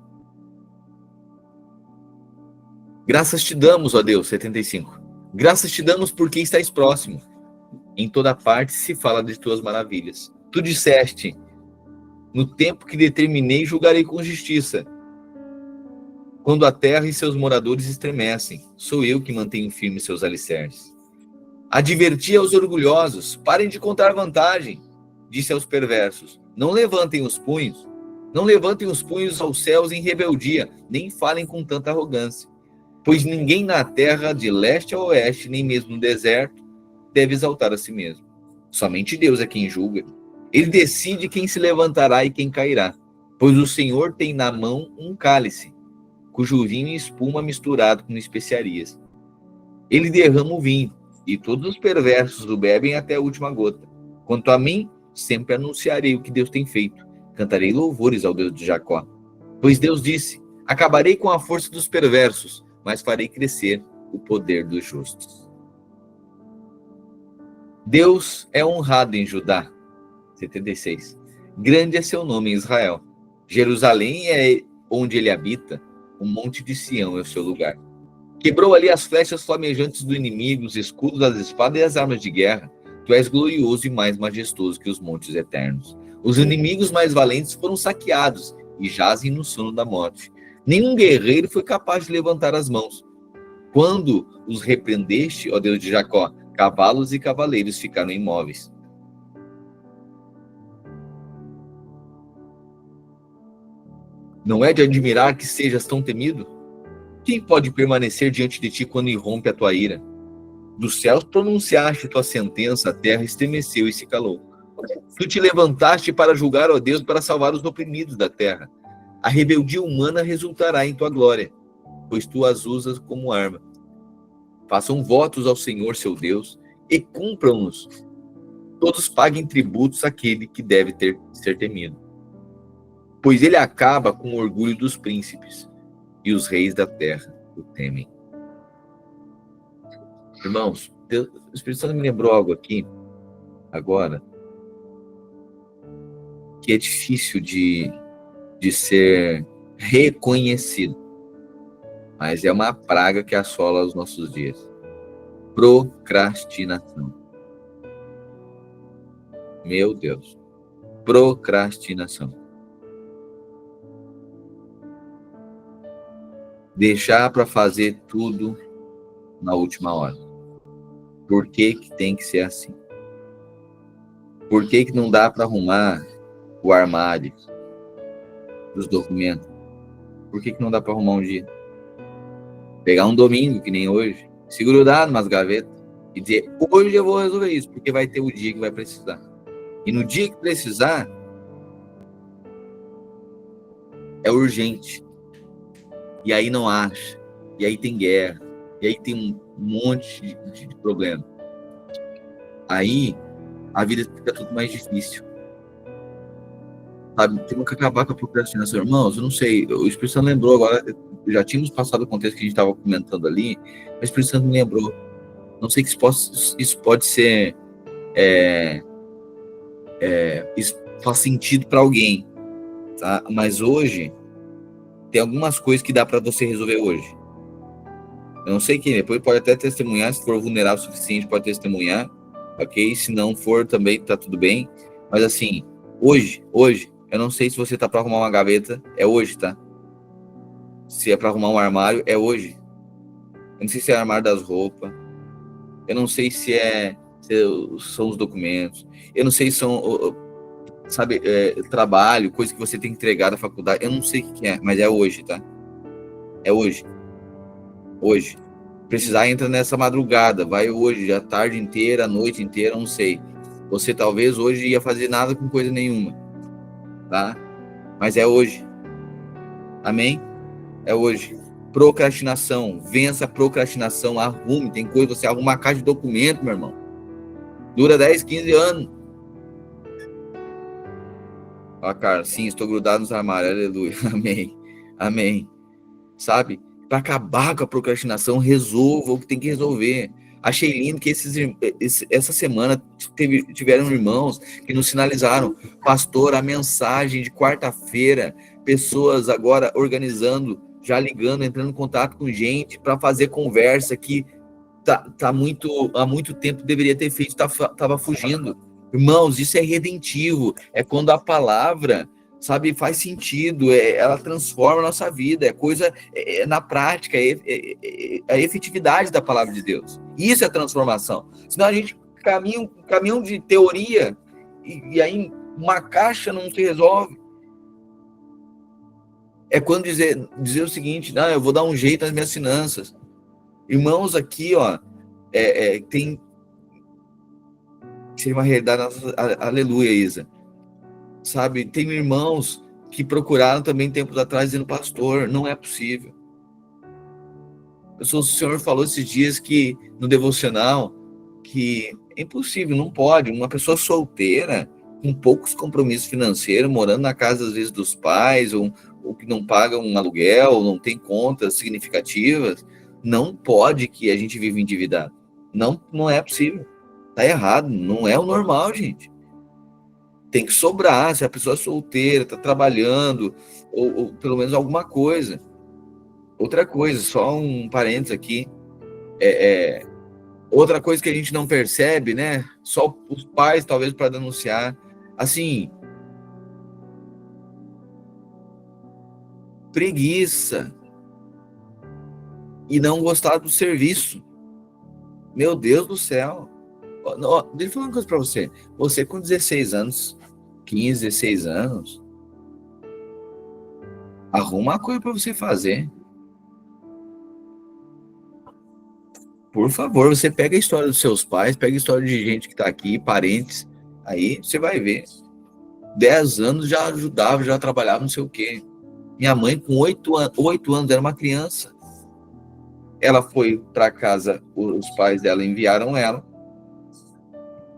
Graças te damos, ó Deus, 75. Graças te damos porque estás próximo. Em toda parte se fala de tuas maravilhas. Tu disseste, no tempo que determinei, julgarei com justiça. Quando a terra e seus moradores estremecem, sou eu que mantenho firmes seus alicerces. Adverti aos orgulhosos, parem de contar vantagem. Disse aos perversos, não levantem os punhos aos céus em rebeldia, nem falem com tanta arrogância. Pois ninguém na terra, de leste a oeste, nem mesmo no deserto, deve exaltar a si mesmo. Somente Deus é quem julga. Ele decide quem se levantará e quem cairá. Pois o Senhor tem na mão um cálice, cujo vinho e espuma misturado com especiarias. Ele derrama o vinho, e todos os perversos o bebem até a última gota. Quanto a mim, sempre anunciarei o que Deus tem feito. Cantarei louvores ao Deus de Jacó. Pois Deus disse, acabarei com a força dos perversos, mas farei crescer o poder dos justos. Deus é honrado em Judá. 76. Grande é seu nome em Israel. Jerusalém é onde ele habita, o monte de Sião é o seu lugar. Quebrou ali as flechas flamejantes do inimigo, os escudos, as espadas e as armas de guerra. Tu és glorioso e mais majestoso que os montes eternos. Os inimigos mais valentes foram saqueados e jazem no sono da morte. Nenhum guerreiro foi capaz de levantar as mãos. Quando os repreendeste, ó Deus de Jacó, cavalos e cavaleiros ficaram imóveis. Não é de admirar que sejas tão temido? Quem pode permanecer diante de ti quando irrompe a tua ira? Dos céus pronunciaste tua sentença, a terra estremeceu e se calou. Tu te levantaste para julgar, ó Deus, para salvar os oprimidos da terra. A rebeldia humana resultará em tua glória, pois tu as usas como arma. Façam votos ao Senhor, seu Deus, e cumpram-nos. Todos paguem tributos àquele que deve ser temido. Pois ele acaba com o orgulho dos príncipes, e os reis da terra o temem. Irmãos, o Espírito Santo me lembrou algo aqui, agora, que é difícil de ser reconhecido, mas é uma praga que assola os nossos dias. Procrastinação. Meu Deus. Procrastinação. Deixar para fazer tudo na última hora. Por que que tem que ser assim? Por que que não dá para arrumar o armário dos documentos? Por que que não dá para arrumar um dia? Pegar um domingo, que nem hoje, se grudar numas gavetas e dizer, hoje eu vou resolver isso, porque vai ter o dia que vai precisar. E no dia que precisar, é urgente. E aí não acha. E aí tem guerra. E aí tem um monte de problema. Aí a vida fica tudo mais difícil. Sabe? Temos que acabar com a procrastinação. Irmãos, eu não sei, o Espírito Santo lembrou agora, já tínhamos passado o contexto que a gente estava comentando ali, mas o Espírito Santo me lembrou. Não sei que isso pode ser isso faz sentido para alguém, tá? Mas hoje tem algumas coisas que dá para você resolver hoje. Eu não sei quem, depois pode até testemunhar, se for vulnerável o suficiente pode testemunhar, ok? Se não for também tá tudo bem, mas assim, hoje, eu não sei se você tá para arrumar uma gaveta, é hoje, tá? Se é para arrumar um armário, é hoje. Eu não sei se é armário das roupas. Eu não sei se são os documentos. Eu não sei se são, sabe, trabalho, coisa que você tem que entregar da faculdade. Eu não sei o que é, mas é hoje, tá? É hoje. Hoje. Precisar entra nessa madrugada, vai hoje, a tarde inteira, a noite inteira, não sei. Você talvez hoje ia fazer nada com coisa nenhuma, tá? Mas é hoje. Amém? É hoje. Procrastinação, vença a procrastinação, arrume, tem coisa, você arruma uma caixa de documento, meu irmão. Dura 10, 15 anos. Ó, cara, sim, estou grudado nos armários, aleluia, amém, amém. Sabe? Para acabar com a procrastinação, resolva o que tem que resolver. Achei lindo que essa semana tiveram irmãos que nos sinalizaram, pastor, a mensagem de quarta-feira, pessoas agora organizando, já ligando, entrando em contato com gente para fazer conversa que há muito tempo deveria ter feito, estava fugindo. Irmãos, isso é redentivo, é quando a palavra, sabe, faz sentido, ela transforma a nossa vida, é coisa na prática, a efetividade da palavra de Deus. Isso é transformação. Senão a gente caminha de teoria e aí uma caixa não se resolve. É quando dizer o seguinte, não, eu vou dar um jeito nas minhas finanças. Irmãos, aqui, ó, tem que ser uma realidade, aleluia, Isa. Sabe, tem irmãos que procuraram também tempos atrás dizendo, pastor, não é possível. O senhor falou esses dias que no devocional que é impossível, não pode. Uma pessoa solteira, com poucos compromissos financeiros, morando na casa às vezes dos pais, ou que não paga um aluguel, ou não tem contas significativas, não pode que a gente viva endividado. Não é possível. Tá errado, não é o normal, gente. Tem que sobrar, se a pessoa é solteira, tá trabalhando, ou pelo menos alguma coisa. Outra coisa, só um parênteses aqui, outra coisa que a gente não percebe, né? Só os pais, talvez, para denunciar. Assim, preguiça e não gostar do serviço. Meu Deus do céu. Deixa eu falar uma coisa para você. Você com 16 anos, 15, 16 anos, arruma uma coisa para você fazer. Por favor, você pega a história dos seus pais, pega a história de gente que está aqui, parentes, aí você vai ver. 10 anos já ajudava, já trabalhava, não sei o quê. Minha mãe, com 8 anos, era uma criança. Ela foi para casa, os pais dela enviaram ela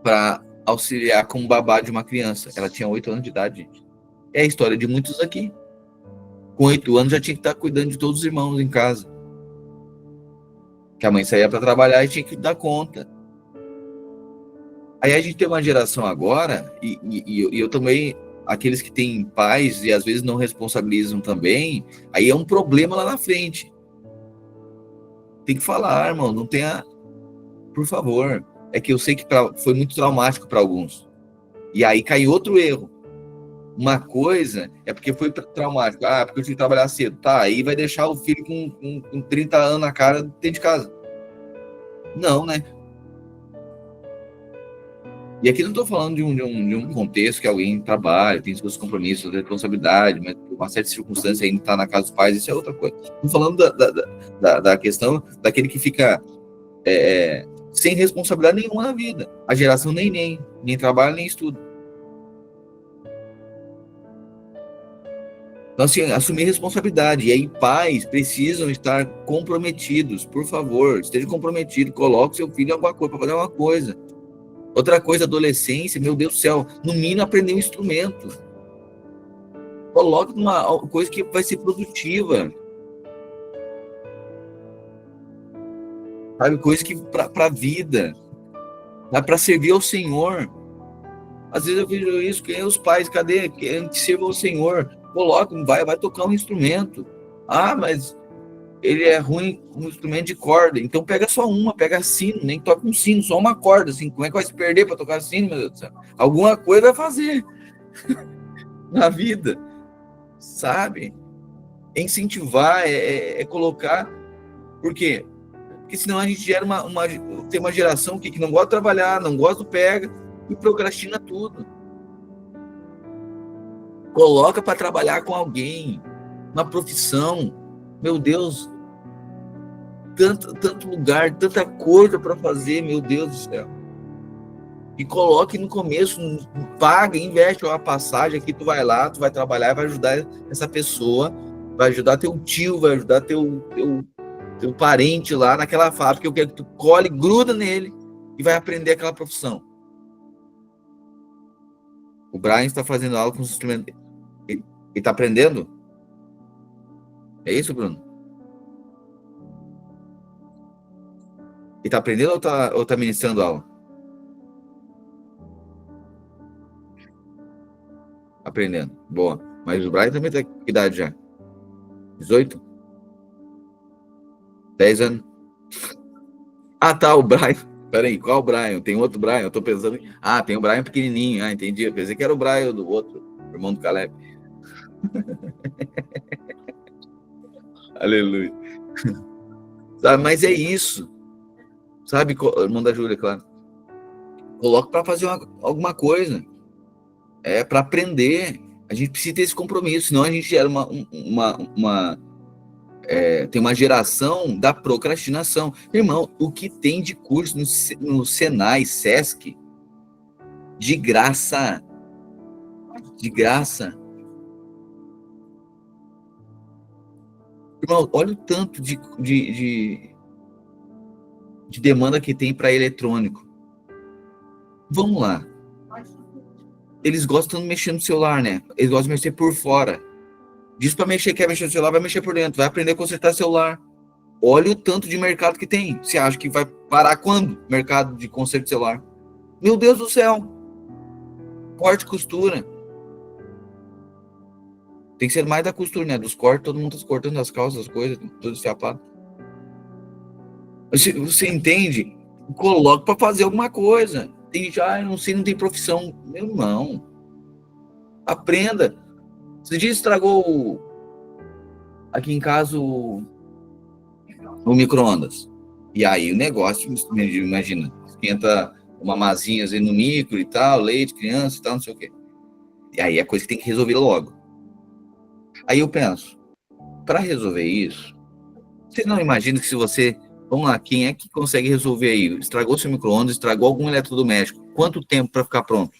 para auxiliar como babá de uma criança. Ela tinha 8 anos de idade, gente. É a história de muitos aqui. Com 8 anos já tinha que estar cuidando de todos os irmãos em casa. Que a mãe saía para trabalhar e tinha que dar conta. Aí a gente tem uma geração agora, e eu também, aqueles que têm pais e às vezes não responsabilizam também, aí é um problema lá na frente. Tem que falar, irmão, não tenha... Por favor. É que eu sei que foi muito traumático para alguns. E aí cai outro erro. Uma coisa é porque foi traumático. Ah, porque eu tive que trabalhar cedo. Tá, aí vai deixar o filho com 30 anos na cara dentro de casa. Não, né? E aqui não estou falando de um contexto que alguém trabalha, tem seus compromissos, suas responsabilidades, mas por uma certa circunstância ainda está na casa dos pais, isso é outra coisa. Estou falando da questão daquele que fica sem responsabilidade nenhuma na vida. A geração nem trabalha, nem estuda. Então, assim, assumir responsabilidade. E aí, pais precisam estar comprometidos, por favor, esteja comprometido, coloque seu filho em alguma coisa, para fazer uma coisa. Outra coisa, adolescência, meu Deus do céu, no mínimo aprender um instrumento. Coloque uma coisa que vai ser produtiva. Sabe, coisa que para a vida, para servir ao Senhor. Às vezes eu vejo isso, que os pais, cadê? Que sirva ao Senhor. Coloca, vai tocar um instrumento. Ah, mas ele é ruim com um instrumento de corda. Então pega só uma, pega sino, nem toca um sino, só uma corda. Assim, como é que vai se perder para tocar sino, meu Deus do céu? Alguma coisa vai fazer na vida, sabe? É incentivar, é colocar. Por quê? Porque senão a gente gera tem uma geração que não gosta de trabalhar, não gosta do pega e procrastina tudo. Coloca para trabalhar com alguém, uma profissão. Meu Deus, tanto lugar, tanta coisa para fazer, meu Deus do céu. E coloque no começo, paga, investe uma passagem aqui, tu vai lá, tu vai trabalhar, vai ajudar essa pessoa, vai ajudar teu tio, vai ajudar teu parente lá naquela fábrica. Eu quero que tu colhe, gruda nele e vai aprender aquela profissão. O Brian está fazendo aula com os instrumentos. Ele está aprendendo? É isso, Bruno? Ele está aprendendo ou tá ministrando aula? Aprendendo. Boa. Mas o Brian também tá com que idade já? 18? 10 anos? Ah, tá, o Brian. Peraí, qual o Brian? Tem outro Brian? Eu tô pensando. Ah, tem o Brian pequenininho. Ah, entendi. Eu pensei que era o Brian do outro, irmão do Caleb. Aleluia. Sabe, mas é isso. Sabe, irmão da Júlia, claro. Coloca para fazer alguma coisa. É para aprender. A gente precisa ter esse compromisso, senão a gente gera tem uma geração da procrastinação. Irmão, o que tem de curso no Senai, Sesc, de graça. De graça. Irmão, olha o tanto de demanda que tem para eletrônico. Vamos lá. Eles gostam de mexer no celular, né? Eles gostam de mexer por fora. Diz para mexer, quer mexer no celular, vai mexer por dentro. Vai aprender a consertar celular. Olha o tanto de mercado que tem. Você acha que vai parar quando? Mercado de conserto de celular. Meu Deus do céu. Corte e costura. Tem que ser mais da costura, né? Dos cortes, todo mundo tá cortando as calças, as coisas, tudo esfiapado. Você entende? Coloca para fazer alguma coisa. Tem já, não sei, não tem profissão. Meu irmão. Aprenda. Esse dia estragou aqui em casa o micro-ondas. E aí o negócio, imagina, esquenta uma masinha assim, no micro e tal, leite, criança e tal, não sei o quê. E aí é coisa que tem que resolver logo. Aí eu penso, para resolver isso, você não imagina que se você... Vamos lá, quem é que consegue resolver aí? Estragou seu micro-ondas, estragou algum eletrodoméstico. Quanto tempo para ficar pronto?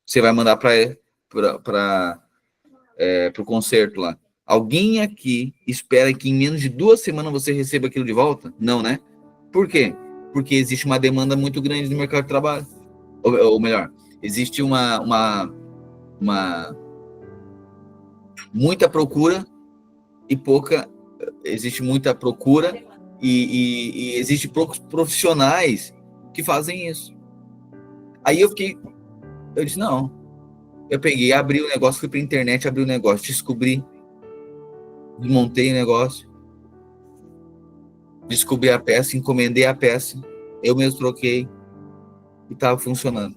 Você vai mandar para o concerto lá. Alguém aqui espera que em menos de 2 semanas você receba aquilo de volta? Não, né? Por quê? Porque existe uma demanda muito grande no mercado de trabalho. Ou melhor, existe muita procura e pouca... Existe muita procura e existe poucos profissionais que fazem isso. Aí eu disse, não. Eu peguei, abri o negócio, fui pra internet, abri o negócio, descobri, desmontei o negócio, descobri a peça, encomendei a peça, eu mesmo troquei e estava funcionando.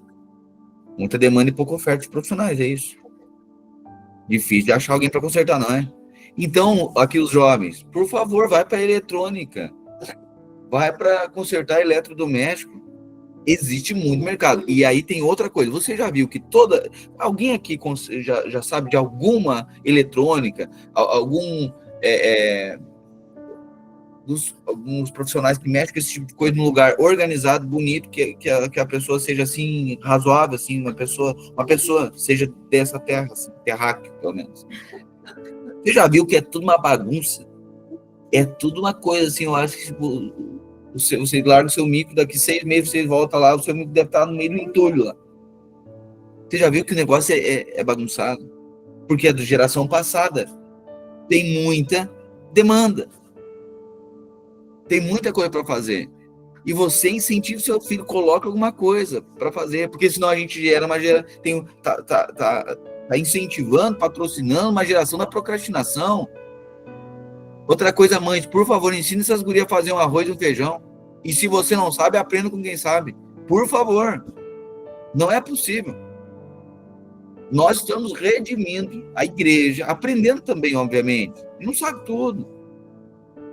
Muita demanda e pouca oferta de profissionais, é isso. Difícil de achar alguém para consertar, não é? Então, aqui os jovens, por favor, vai para eletrônica, vai para consertar eletrodoméstico. Existe muito mercado. E aí tem outra coisa. Você já viu que alguém aqui já sabe de alguma eletrônica, alguns profissionais que mexem com esse tipo de coisa num lugar organizado, bonito, que a pessoa seja assim, razoável, assim, uma pessoa seja dessa terra, assim, terráqueo, pelo menos. Você já viu que é tudo uma bagunça? É tudo uma coisa assim, eu acho que tipo, você larga o seu micro, daqui 6 meses você volta lá, o seu micro deve estar no meio do entulho lá. Você já viu que o negócio é bagunçado? Porque é da geração passada. Tem muita demanda. Tem muita coisa para fazer. E você incentiva o seu filho, coloca alguma coisa para fazer, porque senão a gente gera uma geração, tá incentivando, patrocinando uma geração da procrastinação. Outra coisa, mães, por favor, ensine essas gurias a fazer um arroz e um feijão. E se você não sabe, aprenda com quem sabe. Por favor. Não é possível. Nós estamos redimindo a igreja, aprendendo também, obviamente. Não sabe tudo.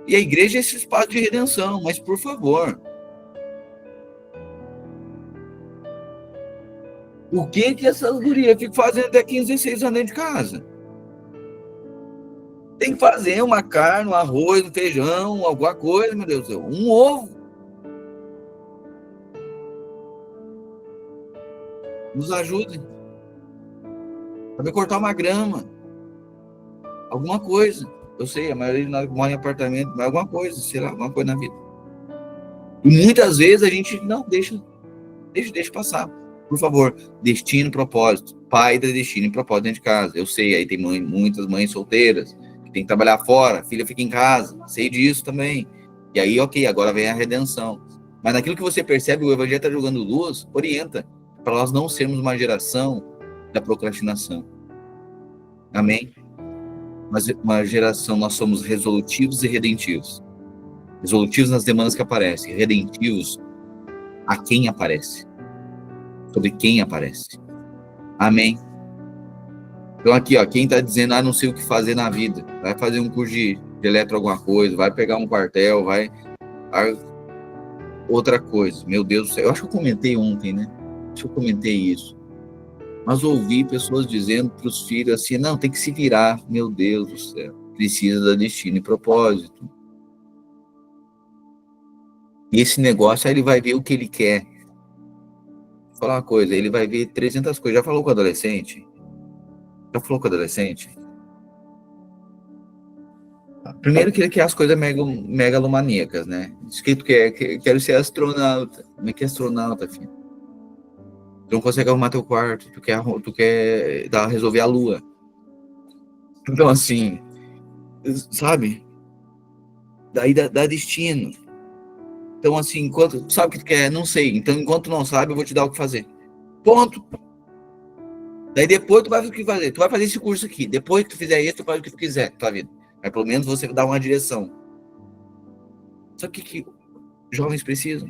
E a igreja é esse espaço de redenção, mas por favor, o que essas gurias ficam fazendo até 15, 16 anos dentro de casa? Tem que fazer uma carne, um arroz, um feijão, alguma coisa, meu Deus do céu. Um ovo. Nos ajudem. Saber cortar uma grama. Alguma coisa. Eu sei, a maioria de nós mora em apartamento, mas alguma coisa, sei lá, alguma coisa na vida. E muitas vezes a gente, não, deixa passar. Por favor, destino e propósito. Pai da destino e propósito dentro de casa. Eu sei, aí tem muitas mães solteiras que tem que trabalhar fora, a filha fica em casa. Sei disso também. E aí, ok, agora vem a redenção. Mas naquilo que você percebe, o evangelho está jogando luz, orienta, para nós não sermos uma geração da procrastinação. Amém? Mas uma geração, nós somos resolutivos e redentivos. Resolutivos nas demandas que aparecem, redentivos a quem aparece. Sobre quem aparece. Amém? Então aqui, ó, quem está dizendo, não sei o que fazer na vida, vai fazer um curso de eletro alguma coisa, vai pegar um quartel, vai... Outra coisa, meu Deus do céu, eu acho que eu comentei ontem, né? Acho que eu comentei isso. Mas ouvi pessoas dizendo para os filhos assim, não, tem que se virar, meu Deus do céu, precisa da destino e propósito. E esse negócio, aí ele vai ver o que ele quer. Vou falar uma coisa, ele vai ver 300 coisas. Já falou com o adolescente? Primeiro que ele quer as coisas megalomaníacas, né? Diz que tu quero ser astronauta. Como é que é astronauta, filho? Tu não consegue arrumar teu quarto, tu quer resolver a lua. Então, assim, sabe? Daí dá destino. Então, assim, enquanto tu sabe o que tu quer, não sei. Então, enquanto tu não sabe, eu vou te dar o que fazer. Ponto. Daí depois tu vai o que fazer. Tu vai fazer esse curso aqui. Depois que tu fizer isso, tu faz o que tu quiser na tua vida. Mas pelo menos você dá uma direção. Sabe o que jovens precisam?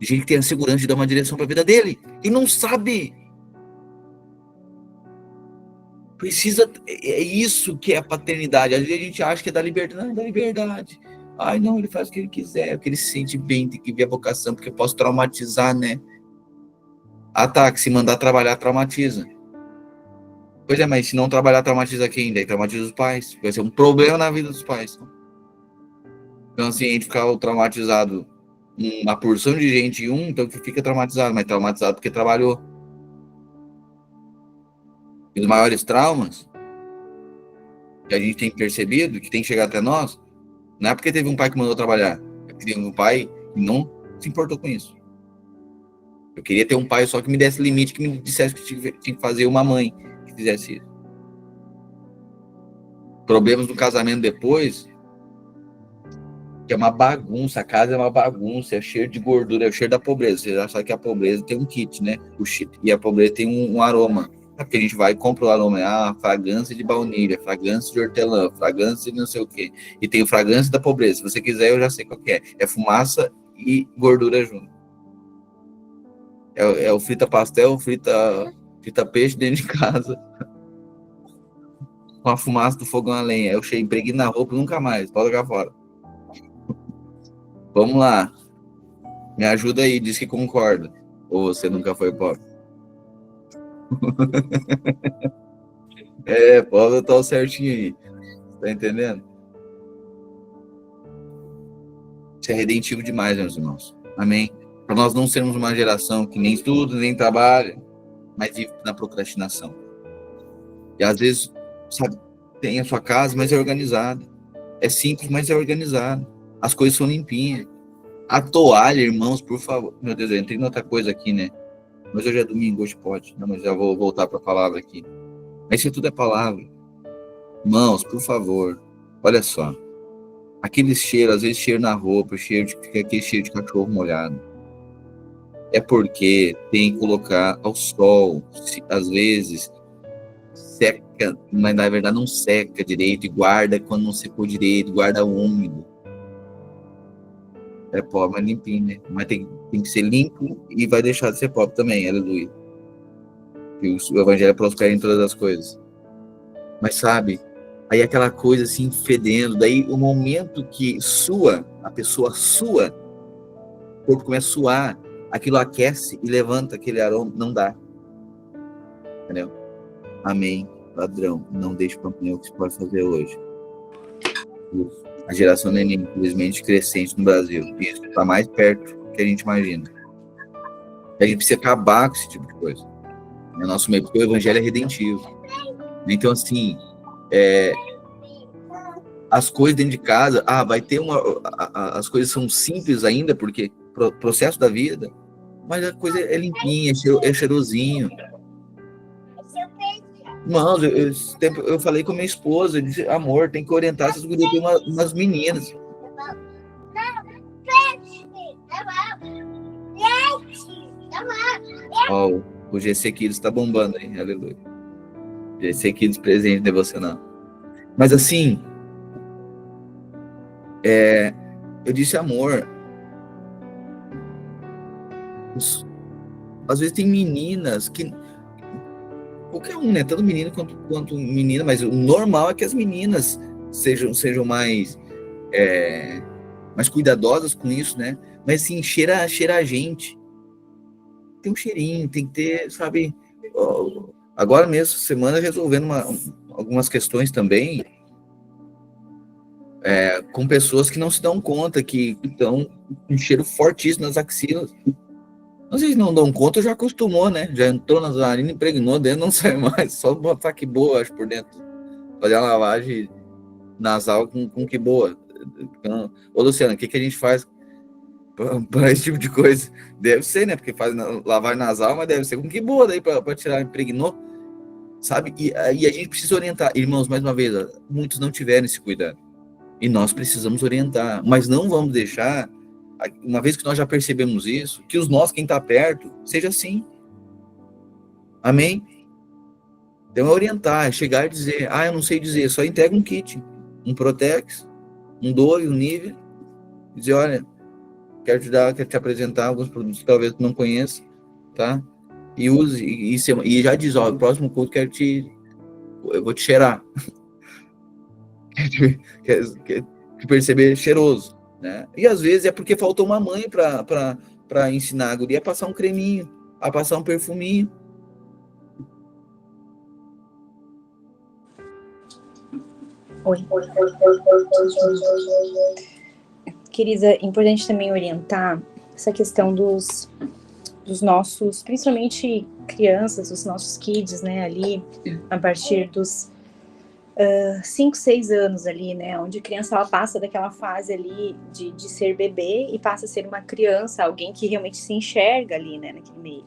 Gente que tem a segurança de dar uma direção para a vida dele. E não sabe. Precisa. É isso que é a paternidade. Às vezes a gente acha que é da liberdade. Não, é da liberdade. Ai, não, ele faz o que ele quiser, o que ele se sente bem, tem que ver a vocação, porque eu posso traumatizar, né? Ah, tá, que se mandar trabalhar, traumatiza. Pois é, mas se não trabalhar, traumatiza quem? Daí traumatiza os pais. Vai ser um problema na vida dos pais. Então, assim, a gente ficar traumatizado, uma porção de gente em então que fica traumatizado, mas traumatizado porque trabalhou. E os maiores traumas que a gente tem percebido, que tem que chegar até nós, não é porque teve um pai que mandou trabalhar, é porque teve um pai que não se importou com isso. Eu queria ter um pai só que me desse limite, que me dissesse que tinha que fazer, uma mãe que fizesse isso. Problemas no casamento depois, que é uma bagunça, a casa é uma bagunça, é cheio de gordura, é o cheiro da pobreza. Você já sabe que a pobreza tem um kit, né? E a pobreza tem um aroma. Porque a gente vai e compra o aroma, fragrância de baunilha, fragrância de hortelã, fragrância de não sei o quê. E tem o fragrância da pobreza. Se você quiser, eu já sei qual que é. É fumaça e gordura junto. É o frita pastel, frita peixe dentro de casa. Com a fumaça do fogão a lenha. Eu cheio, impregno na roupa, nunca mais. Pode jogar fora. Vamos lá. Me ajuda aí, diz que concorda. Ou você nunca foi pobre? Pode estar certinho aí. Tá entendendo? Isso é redentivo demais, meus irmãos. Amém? Para nós não sermos uma geração que nem estuda, nem trabalha, mas vive na procrastinação. E às vezes, sabe, tem a sua casa, mas é organizada. É simples, mas é organizado. As coisas são limpinhas. A toalha, irmãos, por favor. Meu Deus, eu entrei em outra coisa aqui, né? Mas hoje é domingo, hoje pode. Não, mas já vou voltar para a palavra aqui. Mas isso tudo é palavra. Irmãos, por favor, olha só. Aquele cheiro, às vezes cheiro na roupa, fica aquele cheiro de cachorro molhado. É porque tem que colocar ao sol. Às vezes seca, mas na verdade não seca direito e guarda quando não secou direito, guarda úmido. É pobre, mas limpinho, né? Mas tem que ser limpo e vai deixar de ser pobre também, aleluia. que o evangelho prospera em todas as coisas. Mas sabe, aí aquela coisa assim, fedendo, daí o momento que a pessoa sua, o corpo começa a suar, aquilo aquece e levanta aquele aroma, não dá. Entendeu? Amém, ladrão, não deixe para amanhã o que você pode fazer hoje. Isso. A geração neném, infelizmente, crescente no Brasil. Isso está mais perto do que a gente imagina. A gente precisa acabar com esse tipo de coisa. No nosso meio, porque o evangelho é redentivo. Então, assim, as coisas dentro de casa, vai ter as coisas são simples ainda, porque processo da vida, mas a coisa é limpinha, é cheirosinho. Irmãos, eu falei com minha esposa, eu disse, amor, tem que orientar essas gurias, tem umas meninas. Ó, o GC Kids está bombando aí, aleluia. GC Kids presente devocional. Mas assim, eu disse, amor, às vezes tem meninas que, qualquer um, né, tanto menino quanto menina, mas o normal é que as meninas sejam mais cuidadosas com isso, né, mas assim, cheira a gente, tem um cheirinho, tem que ter, sabe, agora mesmo, semana, resolvendo algumas questões também, com pessoas que não se dão conta, que estão com um cheiro fortíssimo nas axilas. Vocês não dão conta, já acostumou, né? Já entrou nas narinas, impregnou dentro, não sai mais. Só botar que boa, acho, por dentro. Fazer a lavagem nasal com que boa. Ô, Luciana, o que a gente faz para esse tipo de coisa? Deve ser, né? Porque faz lavagem nasal, mas deve ser com que boa daí para tirar, impregnou. Sabe? E a gente precisa orientar. Irmãos, mais uma vez, muitos não tiveram esse cuidado. E nós precisamos orientar. Mas não vamos deixar, uma vez que nós já percebemos isso, que os nossos, quem está perto, seja assim. Amém? Então é orientar, é chegar e dizer, eu não sei dizer, só entrega um kit, um Protex, um Dove, um Nivea, dizer, olha, quero te apresentar alguns produtos que talvez tu não conheça, tá? E use, e já diz, o próximo culto eu vou te cheirar. quer te perceber cheiroso, né? E às vezes é porque faltou uma mãe para ensinar a guria a passar um creminho, a passar um perfuminho. Oi. Querida, é importante também orientar essa questão dos nossos, principalmente crianças, os nossos kids, né, ali, a partir dos 5, 6 anos ali, né, onde a criança ela passa daquela fase ali de ser bebê e passa a ser uma criança, alguém que realmente se enxerga ali, né, naquele meio.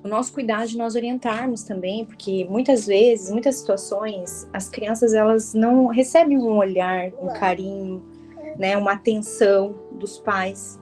O nosso cuidado de nós orientarmos também, porque muitas vezes, muitas situações, as crianças elas não recebem um olhar, um carinho, né, uma atenção dos pais.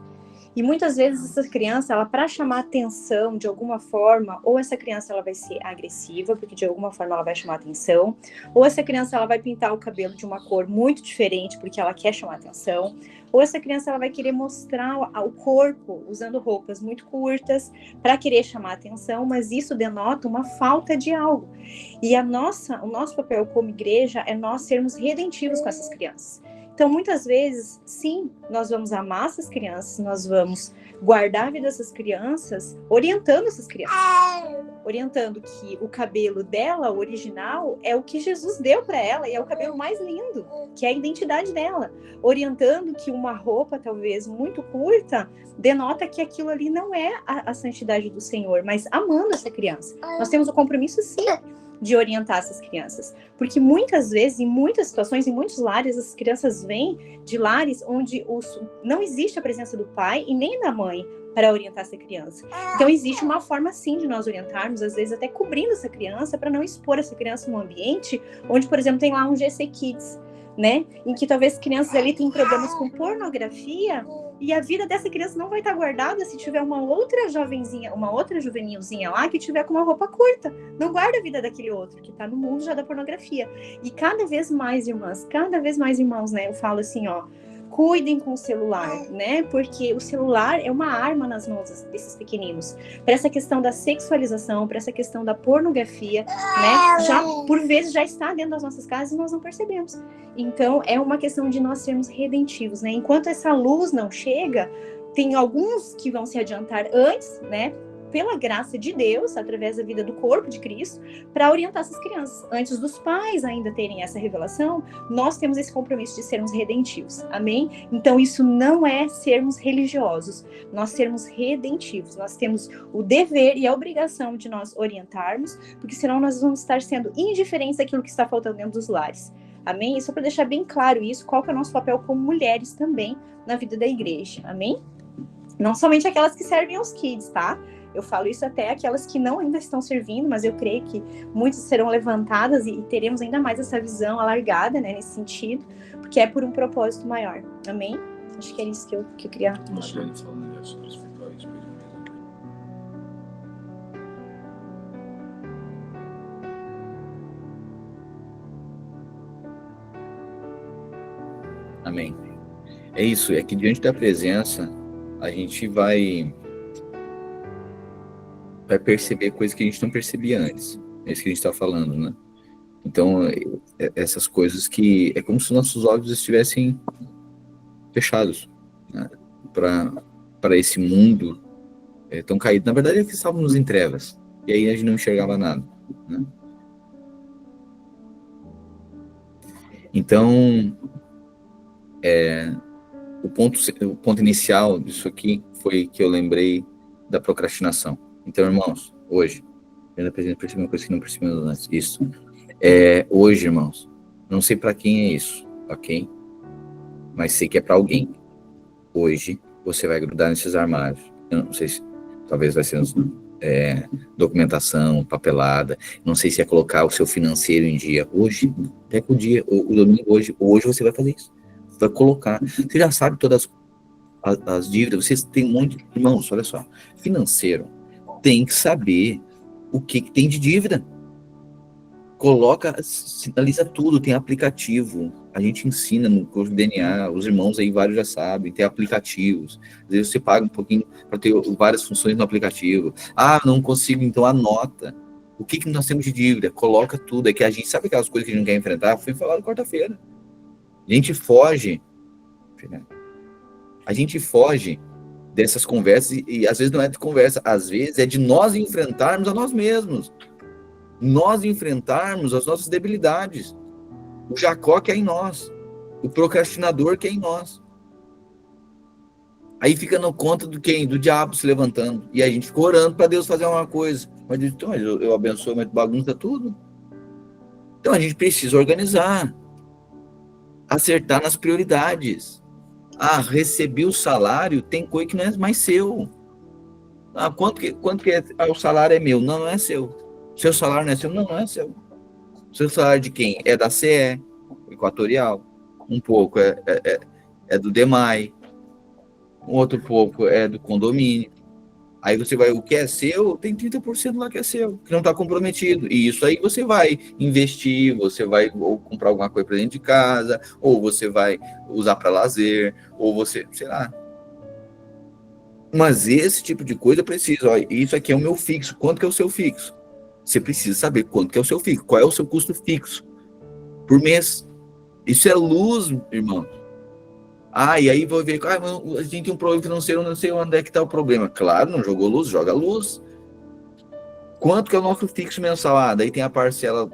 E muitas vezes essa criança, ela para chamar atenção de alguma forma, ou essa criança ela vai ser agressiva, porque de alguma forma ela vai chamar atenção, ou essa criança ela vai pintar o cabelo de uma cor muito diferente porque ela quer chamar atenção, ou essa criança ela vai querer mostrar o corpo usando roupas muito curtas para querer chamar atenção, mas isso denota uma falta de algo. E o nosso papel como igreja é nós sermos redentivos com essas crianças. Então, muitas vezes, sim, nós vamos amar essas crianças, nós vamos guardar a vida dessas crianças, orientando essas crianças. Orientando que o cabelo dela, o original, é o que Jesus deu para ela e é o cabelo mais lindo, que é a identidade dela. Orientando que uma roupa, talvez, muito curta, denota que aquilo ali não é a santidade do Senhor, mas amando essa criança. Nós temos o compromisso, sim, de orientar essas crianças. Porque muitas vezes, em muitas situações, em muitos lares, as crianças vêm de lares onde não existe a presença do pai e nem da mãe para orientar essa criança. Então, existe uma forma, sim, de nós orientarmos, às vezes até cobrindo essa criança, para não expor essa criança num ambiente onde, por exemplo, tem lá um GC Kids, né? Em que talvez crianças ali têm problemas com pornografia e a vida dessa criança não vai estar guardada se tiver uma outra jovenzinha, uma outra juvenilzinha lá que tiver com uma roupa curta. Não guarda a vida daquele outro que está no mundo já da pornografia. E cada vez mais, irmãs, cada vez mais irmãos, né? Eu falo assim, cuidem com o celular, né? Porque o celular é uma arma nas mãos desses pequeninos. Para essa questão da sexualização, para essa questão da pornografia, né? Já, por vezes, já está dentro das nossas casas e nós não percebemos. Então, é uma questão de nós sermos redentivos, né? Enquanto essa luz não chega, tem alguns que vão se adiantar antes, né? Pela graça de Deus, através da vida do corpo de Cristo, para orientar essas crianças. Antes dos pais ainda terem essa revelação, nós temos esse compromisso de sermos redentivos. Amém? Então, isso não é sermos religiosos, nós sermos redentivos. Nós temos o dever e a obrigação de nós orientarmos, porque senão nós vamos estar sendo indiferentes àquilo que está faltando dentro dos lares. Amém? E só para deixar bem claro isso, qual que é o nosso papel como mulheres também na vida da igreja. Amém? Não somente aquelas que servem aos kids, tá? Eu falo isso até aquelas que não ainda estão servindo, mas eu creio que muitas serão levantadas e teremos ainda mais essa visão alargada, né, nesse sentido, porque é por um propósito maior. Amém? Acho que era isso que eu queria deixar. Amém. É isso, é que diante da presença, a gente vai perceber coisas que a gente não percebia antes. É isso que a gente está falando, né? Então, essas coisas que... É como se nossos olhos estivessem fechados, né? Para esse mundo tão caído. Na verdade, é que estávamos em trevas. E aí a gente não enxergava nada, né? Então, o ponto inicial disso aqui foi que eu lembrei da procrastinação. Então, irmãos, hoje, eu ainda percebi uma coisa que não percebi antes. Isso. Hoje, irmãos, não sei para quem é isso, ok? Mas sei que é para alguém. Hoje, você vai grudar nesses armários. Eu não sei se talvez vai ser documentação, papelada. Não sei se é colocar o seu financeiro em dia. Hoje, pega o dia, o domingo hoje. Hoje você vai fazer isso. Você vai colocar. Você já sabe todas as dívidas. Vocês têm um monte de... Irmãos, olha só. Financeiro tem que saber o que tem de dívida. Coloca, sinaliza tudo, tem aplicativo. A gente ensina no curso de DNA, os irmãos aí, vários já sabem, tem aplicativos. Às vezes você paga um pouquinho para ter várias funções no aplicativo. Ah, não consigo, então anota. O que nós temos de dívida? Coloca tudo. É que a gente sabe aquelas coisas que a gente não quer enfrentar. Foi falado quarta-feira. A gente foge. A gente foge dessas conversas e às vezes não é de conversa, às vezes é de nós enfrentarmos a nós mesmos. Nós enfrentarmos as nossas debilidades. O Jacó que é em nós. O procrastinador que é em nós. Aí fica na conta do quem? Do diabo se levantando. E a gente fica orando para Deus fazer uma coisa. Mas então, eu abençoo, mas bagunça tudo. Então a gente precisa organizar. Acertar nas prioridades. Ah, recebi o salário, tem coisa que não é mais seu. Ah, quanto que é? Ah, o salário é meu. Não, não é seu. Seu salário não é seu? Não, não é seu. Seu salário de quem? É da CE, Equatorial. Um pouco é do DEMAI. Um outro pouco é do condomínio. Aí você vai, o que é seu, tem 30% lá que é seu, que não está comprometido. E isso aí você vai investir, você vai ou comprar alguma coisa para dentro de casa, ou você vai usar para lazer, ou você, sei lá. Mas esse tipo de coisa precisa, ó, isso aqui é o meu fixo. Quanto que é o seu fixo? Você precisa saber quanto que é o seu fixo, qual é o seu custo fixo por mês. Isso é luz, irmão. Ah, e aí vou ver, a gente tem um problema financeiro, não sei onde é que está o problema. Claro, não jogou luz, joga luz. Quanto que é o nosso fixo mensal? Ah, daí tem a parcela,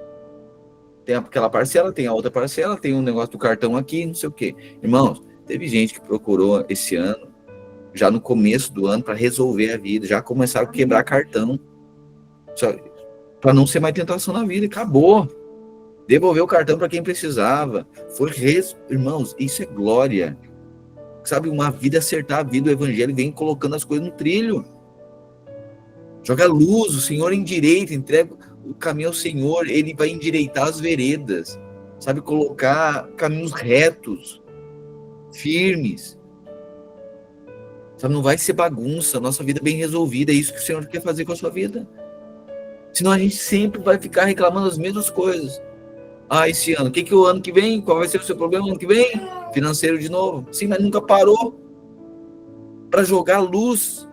tem aquela parcela, tem a outra parcela, tem um negócio do cartão aqui, não sei o quê. Irmãos, teve gente que procurou esse ano, já no começo do ano, para resolver a vida, já começaram a quebrar cartão, para não ser mais tentação na vida, acabou. Devolveu o cartão para quem precisava. Irmãos, isso é glória. Sabe, uma vida acertar a vida, o evangelho vem colocando as coisas no trilho. Joga luz, o Senhor endireita, entrega o caminho ao Senhor, Ele vai endireitar as veredas. Sabe, colocar caminhos retos, firmes. Sabe, não vai ser bagunça, nossa vida bem resolvida, é isso que o Senhor quer fazer com a sua vida. Senão a gente sempre vai ficar reclamando as mesmas coisas. Esse ano, o ano que vem? Qual vai ser o seu problema ano que vem? Financeiro de novo. Sim, mas nunca parou para jogar luz.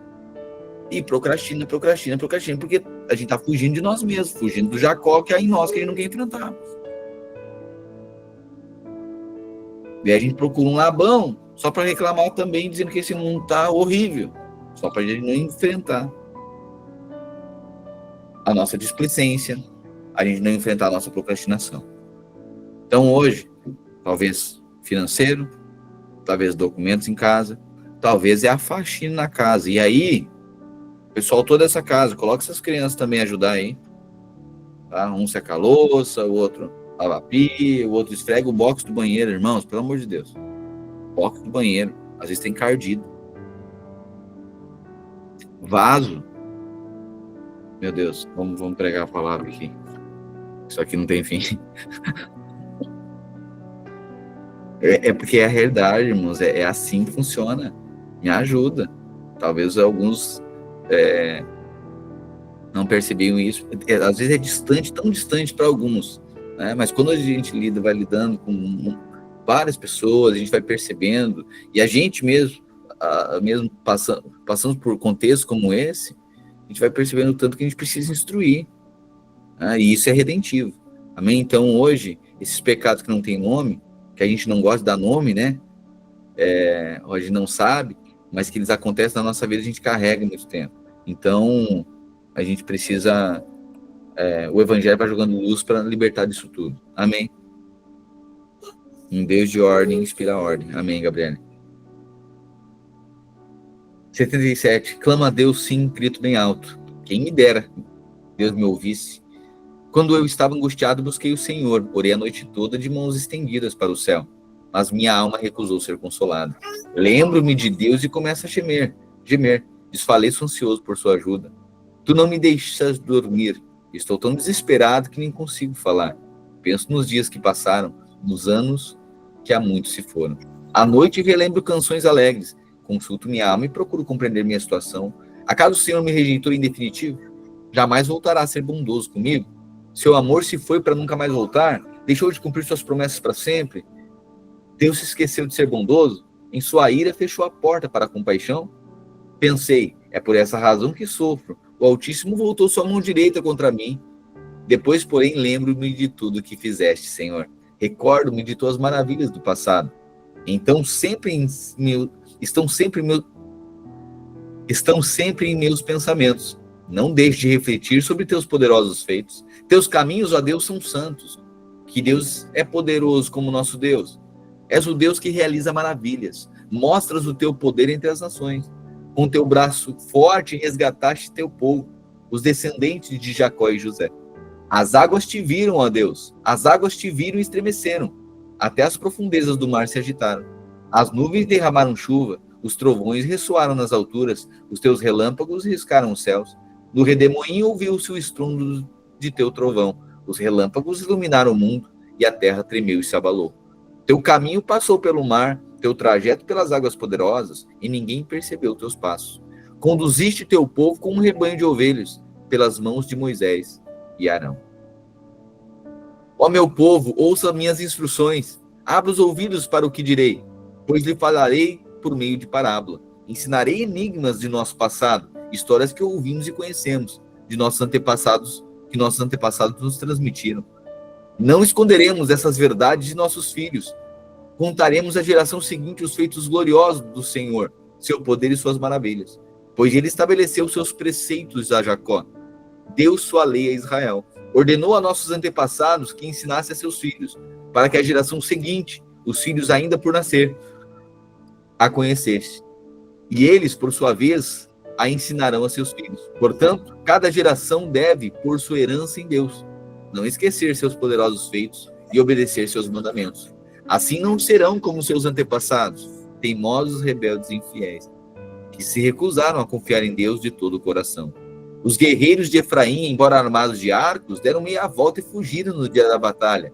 E procrastina, porque a gente tá fugindo de nós mesmos, fugindo do Jacó que é em nós que a gente não quer enfrentar. E aí a gente procura um Labão só para reclamar também, dizendo que esse mundo tá horrível, só para a gente não enfrentar a nossa displicência, a gente não enfrentar a nossa procrastinação. Então hoje, talvez financeiro, talvez documentos em casa, talvez é a faxina na casa. E aí, pessoal, toda essa casa, coloca essas crianças também a ajudar aí. Tá? Um seca a louça, o outro lava a pia, o outro esfrega o box do banheiro, irmãos, pelo amor de Deus. Box do banheiro, às vezes tem cardido. Vaso. Meu Deus, vamos pregar a palavra aqui. Isso aqui não tem fim. É porque é a realidade, irmãos. É assim que funciona. Me ajuda. Talvez alguns não percebiam isso. Às vezes é distante, tão distante para alguns. Né? Mas quando a gente vai lidando com várias pessoas, a gente vai percebendo. E a gente mesmo passamos por contextos como esse, a gente vai percebendo o tanto que a gente precisa instruir. Né? E isso é redentivo. Amém? Então, hoje, esses pecados que não têm nome, que a gente não gosta de dar nome, né? A gente não sabe, mas que eles acontecem na nossa vida, a gente carrega muito tempo. Então, a gente precisa... o Evangelho vai jogando luz para libertar disso tudo. Amém? Um Deus de ordem inspira a ordem. Amém, Gabriela? 77. Clama a Deus, sim, grito bem alto. Quem me dera Deus me ouvisse. Quando eu estava angustiado, busquei o Senhor. Orei a noite toda de mãos estendidas para o céu. Mas minha alma recusou ser consolada. Lembro-me de Deus e começo a gemer. Desfaleço ansioso por sua ajuda. Tu não me deixas dormir. Estou tão desesperado que nem consigo falar. Penso nos dias que passaram, nos anos que há muito se foram. À noite relembro canções alegres. Consulto minha alma e procuro compreender minha situação. Acaso o Senhor me rejeitou em definitivo? Jamais voltará a ser bondoso comigo? Seu amor se foi para nunca mais voltar? Deixou de cumprir suas promessas para sempre? Deus se esqueceu de ser bondoso? Em sua ira fechou a porta para a compaixão? Pensei, é por essa razão que sofro. O Altíssimo voltou sua mão direita contra mim. Depois, porém, lembro-me de tudo que fizeste, Senhor. Recordo-me de tuas maravilhas do passado. Então estão sempre em meus pensamentos. Não deixe de refletir sobre teus poderosos feitos. Teus caminhos, ó Deus, são santos. Que Deus é poderoso como nosso Deus. És o Deus que realiza maravilhas. Mostras o teu poder entre as nações. Com teu braço forte resgataste teu povo, os descendentes de Jacó e José. As águas te viram, ó Deus. As águas te viram e estremeceram. Até as profundezas do mar se agitaram. As nuvens derramaram chuva. Os trovões ressoaram nas alturas. Os teus relâmpagos riscaram os céus. No redemoinho ouviu-se o estrondo de teu trovão. Os relâmpagos iluminaram o mundo e a terra tremeu e se abalou. Teu caminho passou pelo mar, teu trajeto pelas águas poderosas, e ninguém percebeu teus passos. Conduziste teu povo como um rebanho de ovelhas, pelas mãos de Moisés e Arão. Ó meu povo, ouça minhas instruções, abra os ouvidos para o que direi, pois lhe falarei por meio de parábola. Ensinarei enigmas de nosso passado, histórias que ouvimos e conhecemos, de nossos antepassados, que nossos antepassados nos transmitiram. Não esconderemos essas verdades de nossos filhos. Contaremos à geração seguinte os feitos gloriosos do Senhor, seu poder e suas maravilhas. Pois ele estabeleceu seus preceitos a Jacó, deu sua lei a Israel, ordenou a nossos antepassados que ensinasse a seus filhos, para que a geração seguinte, os filhos ainda por nascer, a conhecesse. E eles, por sua vez, a ensinarão a seus filhos. Portanto, cada geração deve pôr sua herança em Deus, não esquecer seus poderosos feitos e obedecer seus mandamentos. Assim não serão como seus antepassados, teimosos, rebeldes e infiéis, que se recusaram a confiar em Deus de todo o coração. Os guerreiros de Efraim, embora armados de arcos, deram meia volta e fugiram no dia da batalha.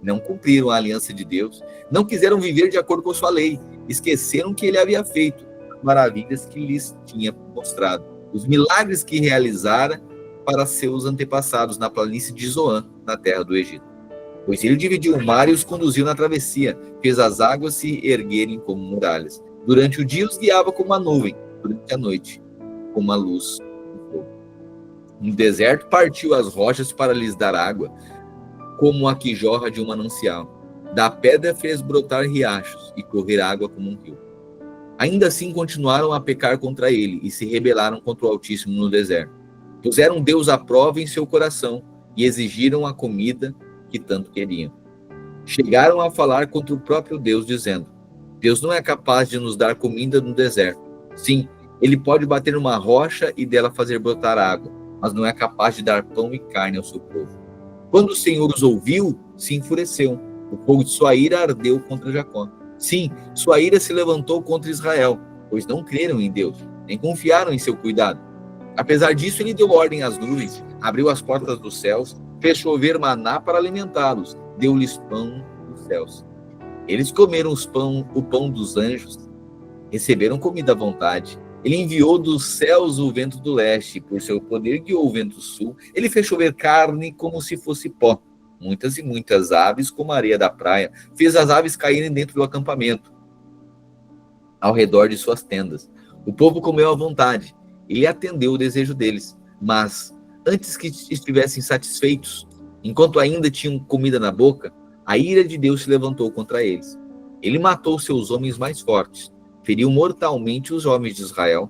Não cumpriram a aliança de Deus, não quiseram viver de acordo com sua lei, esqueceram que ele havia feito, as maravilhas que lhes tinha mostrado, os milagres que realizara para seus antepassados na planície de Zoan, na terra do Egito. Pois ele dividiu o mar e os conduziu na travessia, fez as águas se erguerem como muralhas. Durante o dia os guiava como uma nuvem, durante a noite como uma luz do fogo. No deserto partiu as rochas para lhes dar água, como a que jorra de um manancial. Da pedra fez brotar riachos e correr água como um rio. Ainda assim continuaram a pecar contra ele e se rebelaram contra o Altíssimo no deserto. Puseram Deus à prova em seu coração e exigiram a comida que tanto queriam. Chegaram a falar contra o próprio Deus, dizendo: Deus não é capaz de nos dar comida no deserto. Sim, ele pode bater numa rocha e dela fazer brotar água, mas não é capaz de dar pão e carne ao seu povo. Quando o Senhor os ouviu, se enfureceu. O fogo de sua ira ardeu contra Jacó. Sim, sua ira se levantou contra Israel, pois não creram em Deus, nem confiaram em seu cuidado. Apesar disso, ele deu ordem às nuvens, abriu as portas dos céus, fez chover maná para alimentá-los, deu-lhes pão dos céus. Eles comeram o pão dos anjos, receberam comida à vontade. Ele enviou dos céus o vento do leste, por seu poder guiou o vento sul. Ele fez chover carne como se fosse pó, muitas e muitas aves como a areia da praia. Fez as aves caírem dentro do acampamento, ao redor de suas tendas. O povo comeu à vontade. Ele atendeu o desejo deles, mas antes que estivessem satisfeitos, enquanto ainda tinham comida na boca, a ira de Deus se levantou contra eles. Ele matou seus homens mais fortes, feriu mortalmente os homens de Israel.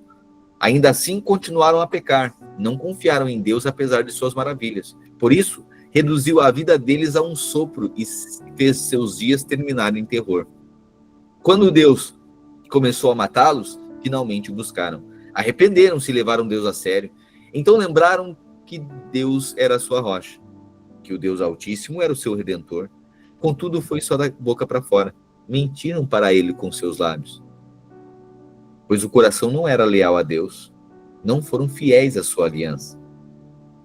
Ainda assim continuaram a pecar, não confiaram em Deus apesar de suas maravilhas. Por isso, reduziu a vida deles a um sopro e fez seus dias terminarem em terror. Quando Deus começou a matá-los, finalmente o buscaram. Arrependeram-se e levaram Deus a sério. Então lembraram que Deus era a sua rocha, que o Deus Altíssimo era o seu Redentor. Contudo, foi só da boca para fora. Mentiram para ele com seus lábios. Pois o coração não era leal a Deus. Não foram fiéis à sua aliança.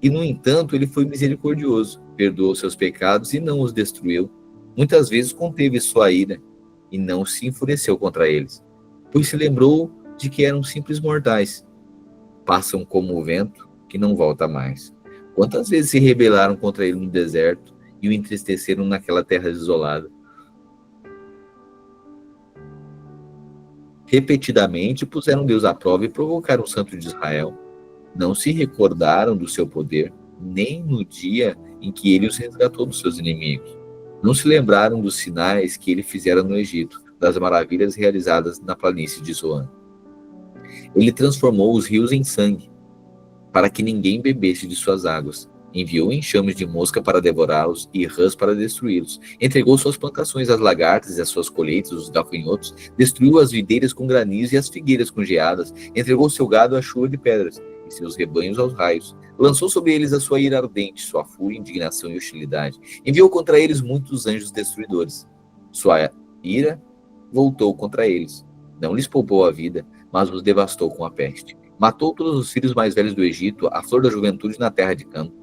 E, no entanto, ele foi misericordioso, perdoou seus pecados e não os destruiu. Muitas vezes conteve sua ira e não se enfureceu contra eles, pois se lembrou de que eram simples mortais. Passam como o vento que não volta mais. Quantas vezes se rebelaram contra ele no deserto e o entristeceram naquela terra desolada? Repetidamente puseram Deus à prova e provocaram o Santo de Israel. Não se recordaram do seu poder, nem no dia em que ele os resgatou dos seus inimigos. Não se lembraram dos sinais que ele fizera no Egito, das maravilhas realizadas na planície de Zoan. Ele transformou os rios em sangue, para que ninguém bebesse de suas águas. Enviou enxames de mosca para devorá-los e rãs para destruí-los. Entregou suas plantações às lagartas e as suas colheitas aos gafanhotos. Destruiu as videiras com granizo e as figueiras com geadas. Entregou seu gado à chuva de pedras e seus rebanhos aos raios. Lançou sobre eles a sua ira ardente, sua fúria, indignação e hostilidade. Enviou contra eles muitos anjos destruidores. Sua ira voltou contra eles. Não lhes poupou a vida, mas os devastou com a peste. Matou todos os filhos mais velhos do Egito, a flor da juventude na terra de campo.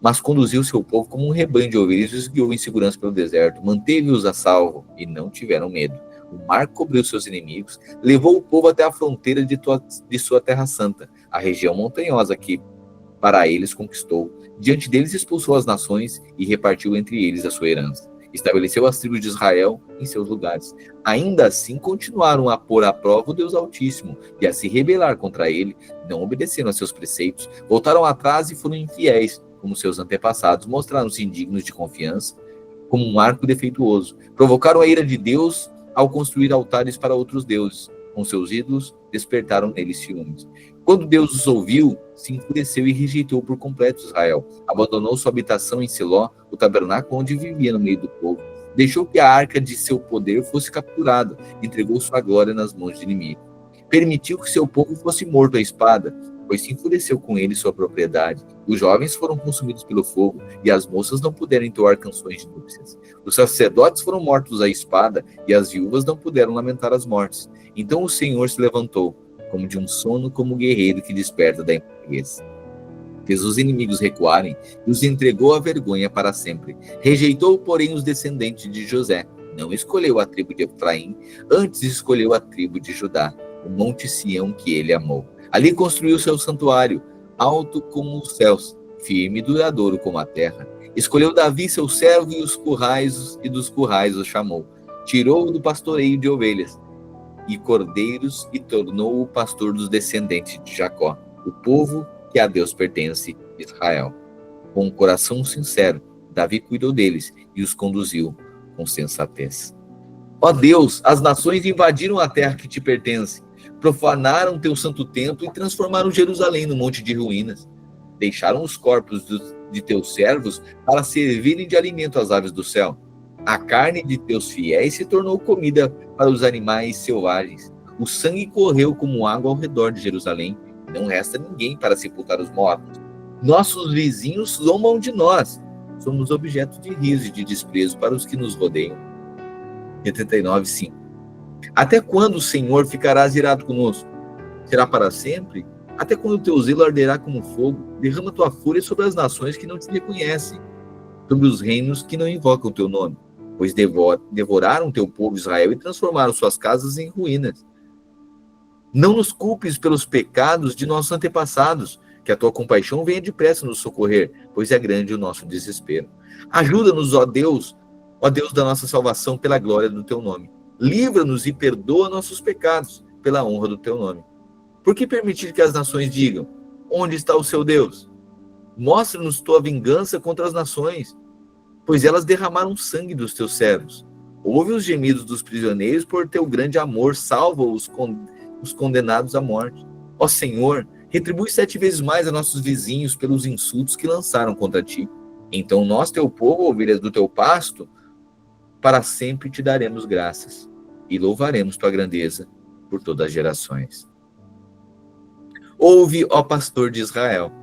Mas conduziu seu povo como um rebanho de ovelhas e os guiou em segurança pelo deserto. Manteve-os a salvo e não tiveram medo. O mar cobriu seus inimigos, levou o povo até a fronteira de sua terra santa, a região montanhosa que para eles conquistou. Diante deles expulsou as nações e repartiu entre eles a sua herança. Estabeleceu as tribos de Israel em seus lugares. Ainda assim continuaram a pôr à prova o Deus Altíssimo e a se rebelar contra ele. Não obedeceram a seus preceitos, voltaram atrás e foram infiéis, como seus antepassados. Mostraram-se indignos de confiança, como um arco defeituoso. Provocaram a ira de Deus ao construir altares para outros deuses. Com seus ídolos, despertaram neles ciúmes. Quando Deus os ouviu, se enfureceu e rejeitou por completo Israel. Abandonou sua habitação em Siló, o tabernáculo onde vivia no meio do povo. Deixou que a arca de seu poder fosse capturada, entregou sua glória nas mãos de inimigos. Permitiu que seu povo fosse morto à espada, pois se enfureceu com ele sua propriedade. Os jovens foram consumidos pelo fogo, e as moças não puderam entoar canções de núpcias. Os sacerdotes foram mortos à espada, e as viúvas não puderam lamentar as mortes. Então o Senhor se levantou, como de um sono, como um guerreiro que desperta da embriaguez. Fez os inimigos recuarem e os entregou à vergonha para sempre. Rejeitou, porém, os descendentes de José. Não escolheu a tribo de Efraim, antes escolheu a tribo de Judá, o monte Sião que ele amou. Ali construiu seu santuário, alto como os céus, firme e duradouro como a terra. Escolheu Davi seu servo e dos currais o chamou. Tirou-o do pastoreio de ovelhas e cordeiros e tornou-o pastor dos descendentes de Jacó, o povo que a Deus pertence, Israel. Com um coração sincero, Davi cuidou deles e os conduziu com sensatez. Ó Deus, as nações invadiram a terra que te pertence, profanaram teu santo templo e transformaram Jerusalém num monte de ruínas. Deixaram os corpos de teus servos para servirem de alimento às aves do céu. A carne de teus fiéis se tornou comida para os animais selvagens. O sangue correu como água ao redor de Jerusalém. Não resta ninguém para sepultar os mortos. Nossos vizinhos zombam de nós. Somos objeto de riso e de desprezo para os que nos rodeiam. 79:5. Até quando o Senhor ficará irado conosco? Será para sempre? Até quando o teu zelo arderá como fogo? Derrama tua fúria sobre as nações que não te reconhecem, sobre os reinos que não invocam o teu nome, pois devoraram teu povo Israel e transformaram suas casas em ruínas. Não nos culpes pelos pecados de nossos antepassados, que a tua compaixão venha depressa nos socorrer, pois é grande o nosso desespero. Ajuda-nos, ó Deus da nossa salvação, pela glória do teu nome. Livra-nos e perdoa nossos pecados, pela honra do teu nome. Por que permitir que as nações digam: onde está o seu Deus? Mostra-nos tua vingança contra as nações, pois elas derramaram sangue dos teus servos. Ouve os gemidos dos prisioneiros por teu grande amor, salva os condenados à morte. Ó Senhor, retribui 7 vezes mais a nossos vizinhos pelos insultos que lançaram contra ti. Então nós, teu povo, ovelhas do teu pasto, para sempre te daremos graças e louvaremos tua grandeza por todas as gerações. Ouve, ó pastor de Israel,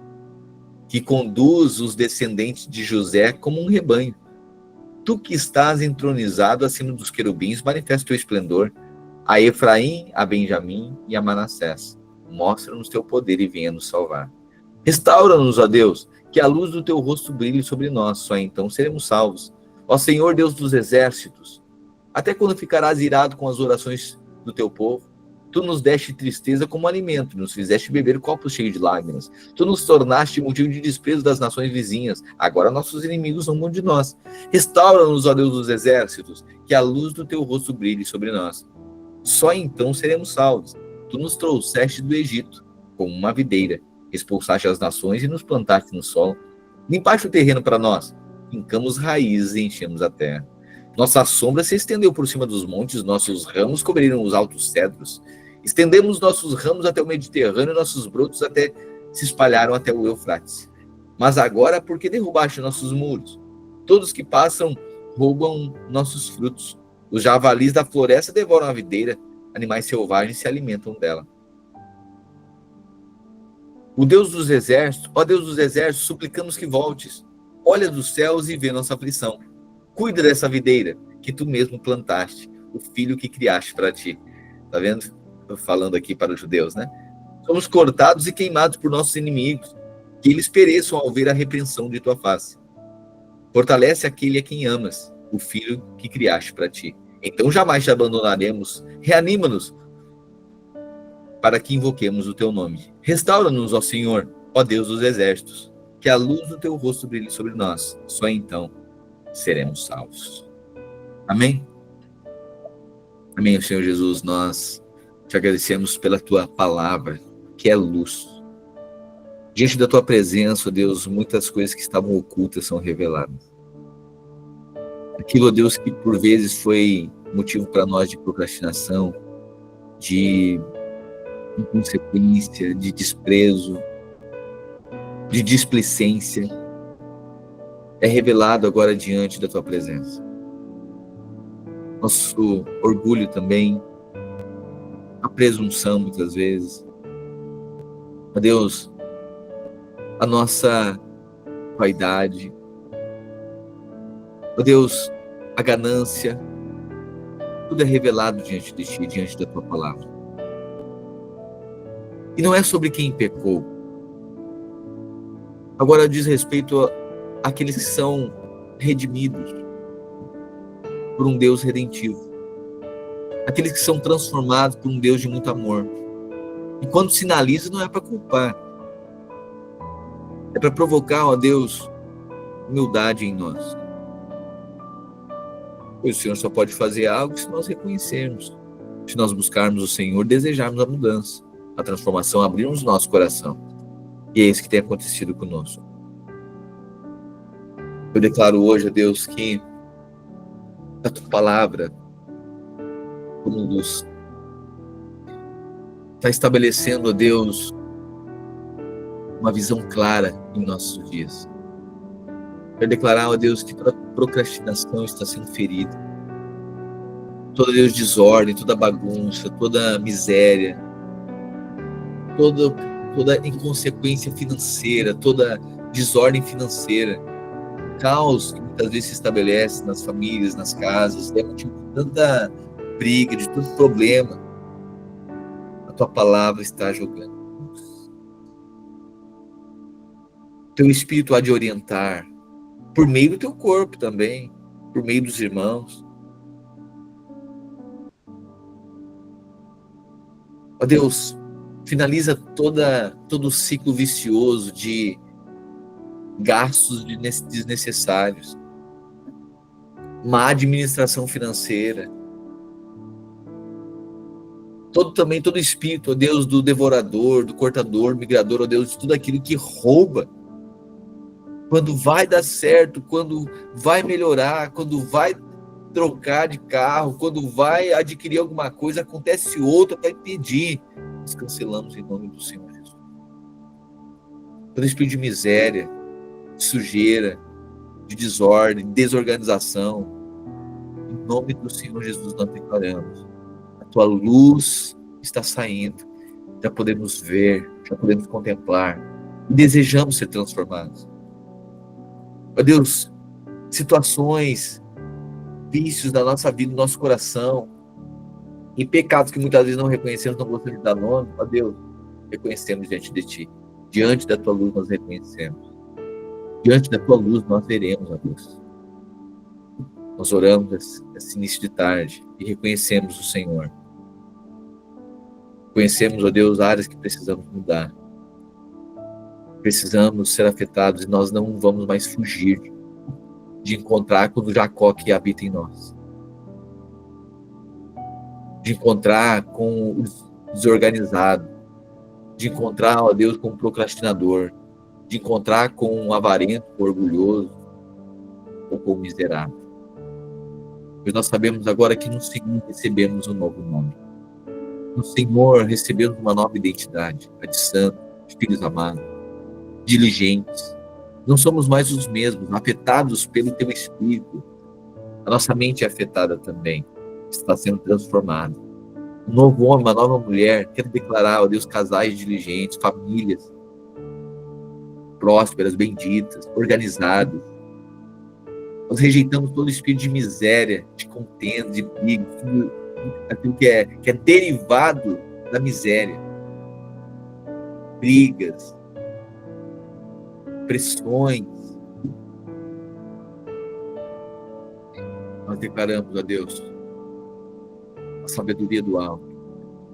que conduz os descendentes de José como um rebanho. Tu que estás entronizado acima dos querubins, manifesta teu esplendor a Efraim, a Benjamim e a Manassés. Mostra-nos teu poder e venha nos salvar. Restaura-nos, ó Deus, que a luz do teu rosto brilhe sobre nós, só então seremos salvos. Ó Senhor Deus dos exércitos, até quando ficarás irado com as orações do teu povo? Tu nos deste tristeza como alimento, nos fizeste beber copos cheios de lágrimas. Tu nos tornaste motivo de desprezo das nações vizinhas. Agora nossos inimigos zombam de nós. Restaura-nos, ó Deus dos exércitos, que a luz do teu rosto brilhe sobre nós. Só então seremos salvos. Tu nos trouxeste do Egito, como uma videira. Expulsaste as nações e nos plantaste no solo. Limpaste o terreno para nós. Fincamos raízes e enchemos a terra. Nossa sombra se estendeu por cima dos montes, nossos ramos cobriram os altos cedros. Estendemos nossos ramos até o Mediterrâneo, nossos brotos se espalharam até o Eufrates. Mas agora, por que derrubaste nossos muros? Todos que passam roubam nossos frutos. Os javalis da floresta devoram a videira, animais selvagens se alimentam dela. O Deus dos exércitos, ó Deus dos exércitos, suplicamos que voltes. Olha dos céus e vê nossa aflição. Cuida dessa videira que tu mesmo plantaste, o filho que criaste para ti. Tá vendo? Estou falando aqui para os judeus, né? Somos cortados e queimados por nossos inimigos, que eles pereçam ao ver a repreensão de tua face. Fortalece aquele a quem amas, o filho que criaste para ti. Então jamais te abandonaremos. Reanima-nos para que invoquemos o teu nome. Restaura-nos, ó Senhor, ó Deus dos exércitos, que a luz do teu rosto brilhe sobre nós. Só então seremos salvos. Amém? Amém, Senhor Jesus. Nós te agradecemos pela tua palavra, que é luz. Diante da tua presença, ó Deus, muitas coisas que estavam ocultas são reveladas. Aquilo, ó Deus, que por vezes foi motivo para nós de procrastinação, de inconsequência, de desprezo, de displicência, é revelado agora diante da tua presença. Nosso orgulho também, a presunção muitas vezes, ó Deus, a nossa vaidade, ó Deus, a ganância, tudo é revelado diante de ti, diante da tua palavra. E não é sobre quem pecou. Agora diz respeito àqueles que são redimidos por um Deus redentivo. Aqueles que são transformados por um Deus de muito amor. E quando sinaliza, não é para culpar. É para provocar, ó Deus, humildade em nós. Pois o Senhor só pode fazer algo se nós reconhecermos, se nós buscarmos o Senhor, desejarmos a mudança, a transformação, abrirmos nosso coração. E é isso que tem acontecido conosco. Eu declaro hoje, a Deus, que a Tua palavra, como luz, está estabelecendo, ó Deus, uma visão clara em nossos dias. Quero declarar, ó Deus, que toda procrastinação está sendo ferida. Toda, Deus, desordem, toda bagunça, toda miséria, toda inconsequência financeira, toda desordem financeira, caos que muitas vezes se estabelece nas famílias, nas casas, é motivo de tanta briga, de tanto problema. A Tua palavra está jogando. Teu Espírito há de orientar, por meio do Teu corpo também, por meio dos irmãos. Ó Deus, finaliza todo o ciclo vicioso de gastos desnecessários, má administração financeira, todo espírito, ó Deus, do devorador, do cortador, migrador, ó Deus, de tudo aquilo que rouba. Quando vai dar certo, quando vai melhorar, quando vai trocar de carro, quando vai adquirir alguma coisa, acontece outra para impedir. Nós cancelamos em nome do Senhor Jesus. Todo espírito de miséria, de sujeira, de desordem, de desorganização, em nome do Senhor Jesus nós declaramos. A Tua luz está saindo, já podemos ver, já podemos contemplar e desejamos ser transformados. Ó Deus, situações, vícios da nossa vida, do nosso coração, e pecados que muitas vezes não reconhecemos, não gostamos de dar nome, ó Deus, reconhecemos diante de Ti. Diante da Tua luz nós reconhecemos. Diante da Tua luz nós veremos, ó Deus. Nós oramos esse início de tarde e reconhecemos o Senhor. Conhecemos, ó Deus, áreas que precisamos mudar. Precisamos ser afetados e nós não vamos mais fugir de encontrar com o Jacó que habita em nós. De encontrar com o desorganizado. De encontrar, ó Deus, com o procrastinador. De encontrar com o avarento, com o orgulhoso ou com o miserável. Pois nós sabemos agora que no Senhor recebemos um novo nome. No Senhor recebemos uma nova identidade, a de santo, de filhos amados, diligentes. Não somos mais os mesmos, afetados pelo Teu Espírito. A nossa mente é afetada também, está sendo transformada. Um novo homem, uma nova mulher, quero declarar, ó Deus, casais diligentes, famílias prósperas, benditas, organizadas. Nós rejeitamos todo espírito de miséria, de contenda, de briga, tudo aquilo que é derivado da miséria. Brigas, pressões. Nós declaramos a Deus a sabedoria do alto,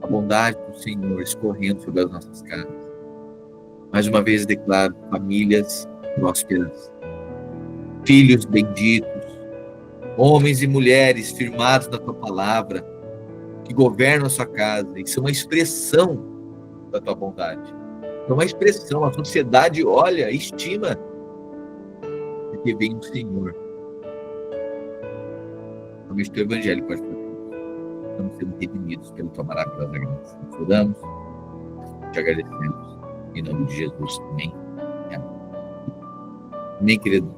a bondade do Senhor escorrendo sobre as nossas casas. Mais uma vez declaro famílias prósperas, filhos benditos, homens e mulheres firmados na Tua palavra, que governam a sua casa e são uma expressão da Tua bondade. É uma expressão, a sociedade olha, estima, porque vem o Senhor. Somente o Teu Evangelho pode fazer. Estamos sendo redimidos pela Tua maravilhosa graça. Nós oramos, te agradecemos. Em nome de Jesus. Amém. Amém, querido.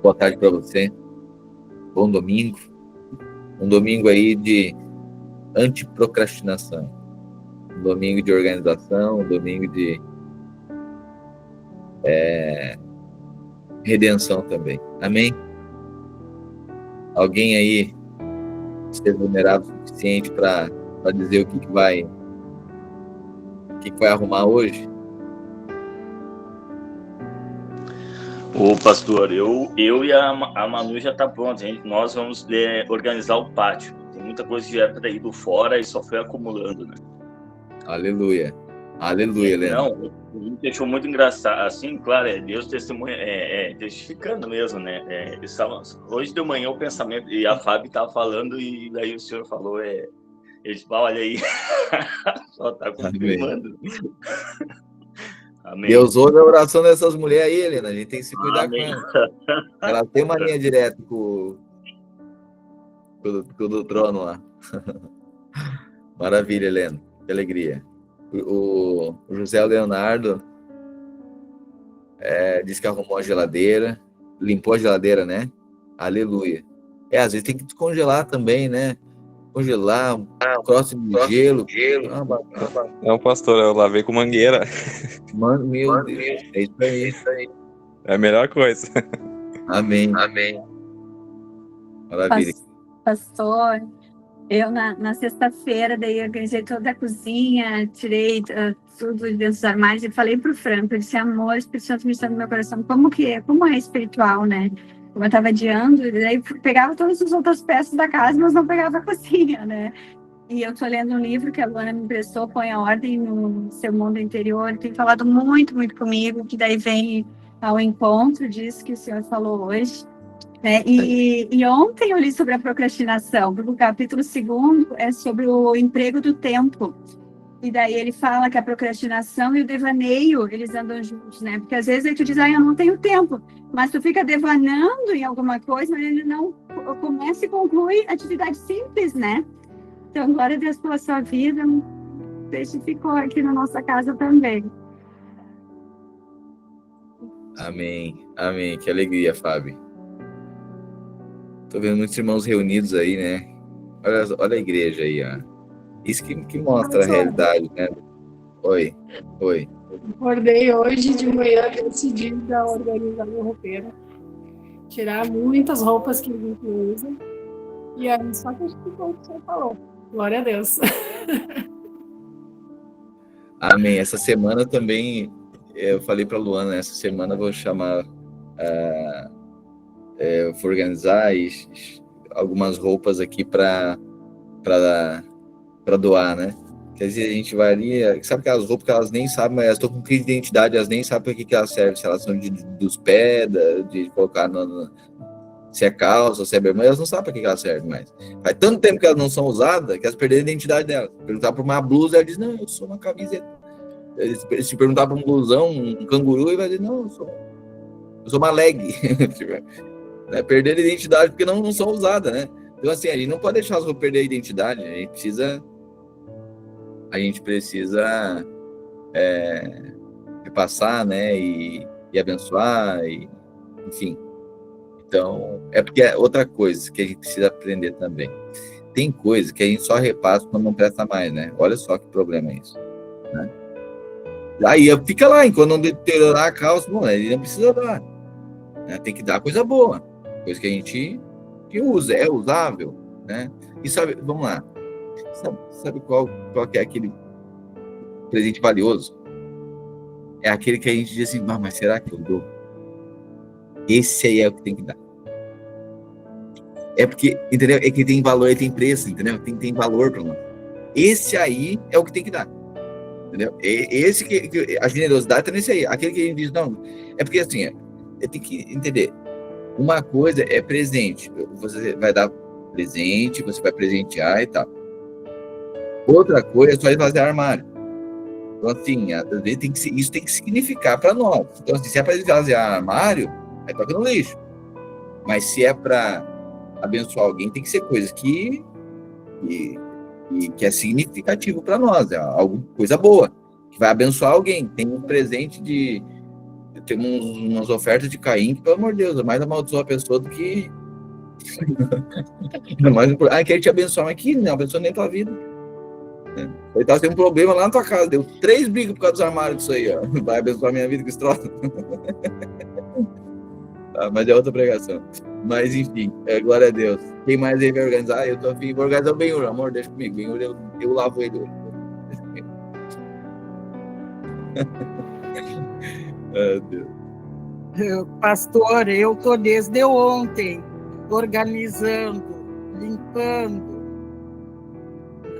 Boa tarde para você. Bom domingo. Um domingo aí de antiprocrastinação. Um domingo de organização. Um domingo de redenção também. Amém? Alguém aí esteja vulnerável o suficiente para dizer o que vai arrumar hoje? Ô pastor, eu e a Manu já tá pronto, gente. Nós vamos organizar o pátio. Tem muita coisa que já era traído fora e só foi acumulando, né? Aleluia. Aleluia, Helena. Não, me deixou muito engraçado. Assim, claro, Deus testemunha, testificando mesmo, né? Hoje de manhã o pensamento, e a Fábio estava falando, e daí o senhor falou, ele disse, olha aí, só está confirmando. Amém. Deus ouve a oração dessas mulheres aí, Helena. A gente tem que se cuidar Amém. com elas. Ela tem uma linha direta com o do trono lá. Maravilha, Helena. Que alegria. O José Leonardo disse que arrumou a geladeira, limpou a geladeira, né? Aleluia. Às vezes tem que descongelar também, né? Congelar, um troço de gelo. Não, pastor, eu lavei com mangueira. Mano, meu Deus. É isso aí. É a melhor coisa. Amém. Maravilha. Pastor, eu na sexta-feira, daí organizei toda a cozinha, tirei tudo de dentro dos armários e falei pro Franco, eu disse, amor, o Espírito Santo me está no meu coração, como é espiritual, né? Como eu estava adiando, e daí pegava todas as outras peças da casa, mas não pegava a cozinha, né? E eu estou lendo um livro que a Luana me emprestou, Põe a Ordem no Seu Mundo Interior, tem falado muito, muito comigo, que daí vem ao encontro disso que o senhor falou hoje. E ontem eu li sobre a procrastinação, porque o capítulo 2 é sobre o emprego do tempo. E daí ele fala que a procrastinação e o devaneio, eles andam juntos, né? Porque às vezes aí tu diz, eu não tenho tempo, mas tu fica devanando em alguma coisa, mas ele não começa e conclui atividade simples, né? Então, glória a Deus pela sua vida, testificou aqui na nossa casa também. Amém. Que alegria, Fábio. Tô vendo muitos irmãos reunidos aí, né? Olha a igreja aí, ó. Isso que mostra a realidade, né? Oi. Acordei hoje de manhã decidida a organizar meu roupeiro. Tirar muitas roupas que a gente usa. E aí, só que a gente ficou o que você falou. Glória a Deus. Amém. Essa semana também, eu falei para a Luana, essa semana eu vou chamar, vou organizar algumas roupas aqui para doar, né? Quer dizer, a gente vai ali, sabe aquelas roupas que elas nem sabem, mas elas estão com crise de identidade, elas nem sabem para que elas servem, se elas são dos pés, de colocar se é calça, se é bermuda, elas não sabem para que elas servem mais. Faz tanto tempo que elas não são usadas, que elas perderam a identidade delas. Perguntar para uma blusa, ela diz, não, eu sou uma camiseta. Se perguntar para um blusão, um canguru, ele vai dizer, não, eu sou uma leg. Perderam a identidade porque não são usadas, né? Então, assim, a gente não pode deixar as roupas perder a identidade, a gente precisa repassar, né, e abençoar, enfim. Então, porque é outra coisa que a gente precisa aprender também. Tem coisa que a gente só repassa quando não presta mais, né? Olha só que problema é isso, né? Aí fica lá, enquanto não deteriorar a calça, bom, ele não precisa dar, né? Tem que dar coisa boa, coisa que a gente usa, é usável, né? E sabe, vamos lá, sabe qual que é aquele presente valioso? É aquele que a gente diz assim, mas será que eu dou? Esse aí é o que tem que dar. É porque, entendeu? É que tem valor, tem preço, entendeu? Tem valor para nós. Esse aí é o que tem que dar. Entendeu? Esse que a generosidade tá nesse aí. Aquele que a gente diz, não. É porque assim, tem que entender. Uma coisa é presente. Você vai dar presente, você vai presentear e tal. Outra coisa é só esvaziar armário. Então, assim, às vezes isso tem que significar para nós. Então, assim, se é para esvaziar armário, aí toca no lixo. Mas se é para abençoar alguém, tem que ser coisa que é significativo para nós, é alguma coisa boa, que vai abençoar alguém. Tem um presente tem umas ofertas de Caim que, pelo amor de Deus, é mais amaldiçoa a pessoa do que quer te abençoar, mas que não abençoa nem a tua vida. Ele tá tendo um problema lá na tua casa, deu 3 brigas por causa dos armários disso aí, ó. Vai abençoar a minha vida com esse troço. Mas é outra pregação. Mas enfim, glória a Deus. Quem mais aí vai organizar? Eu tô afim, vou organizar o Ben-Hur, amor, deixa comigo. Ben-Hur, eu lavo ele hoje. Deixa comigo. Deus. Pastor, eu tô desde ontem organizando, limpando,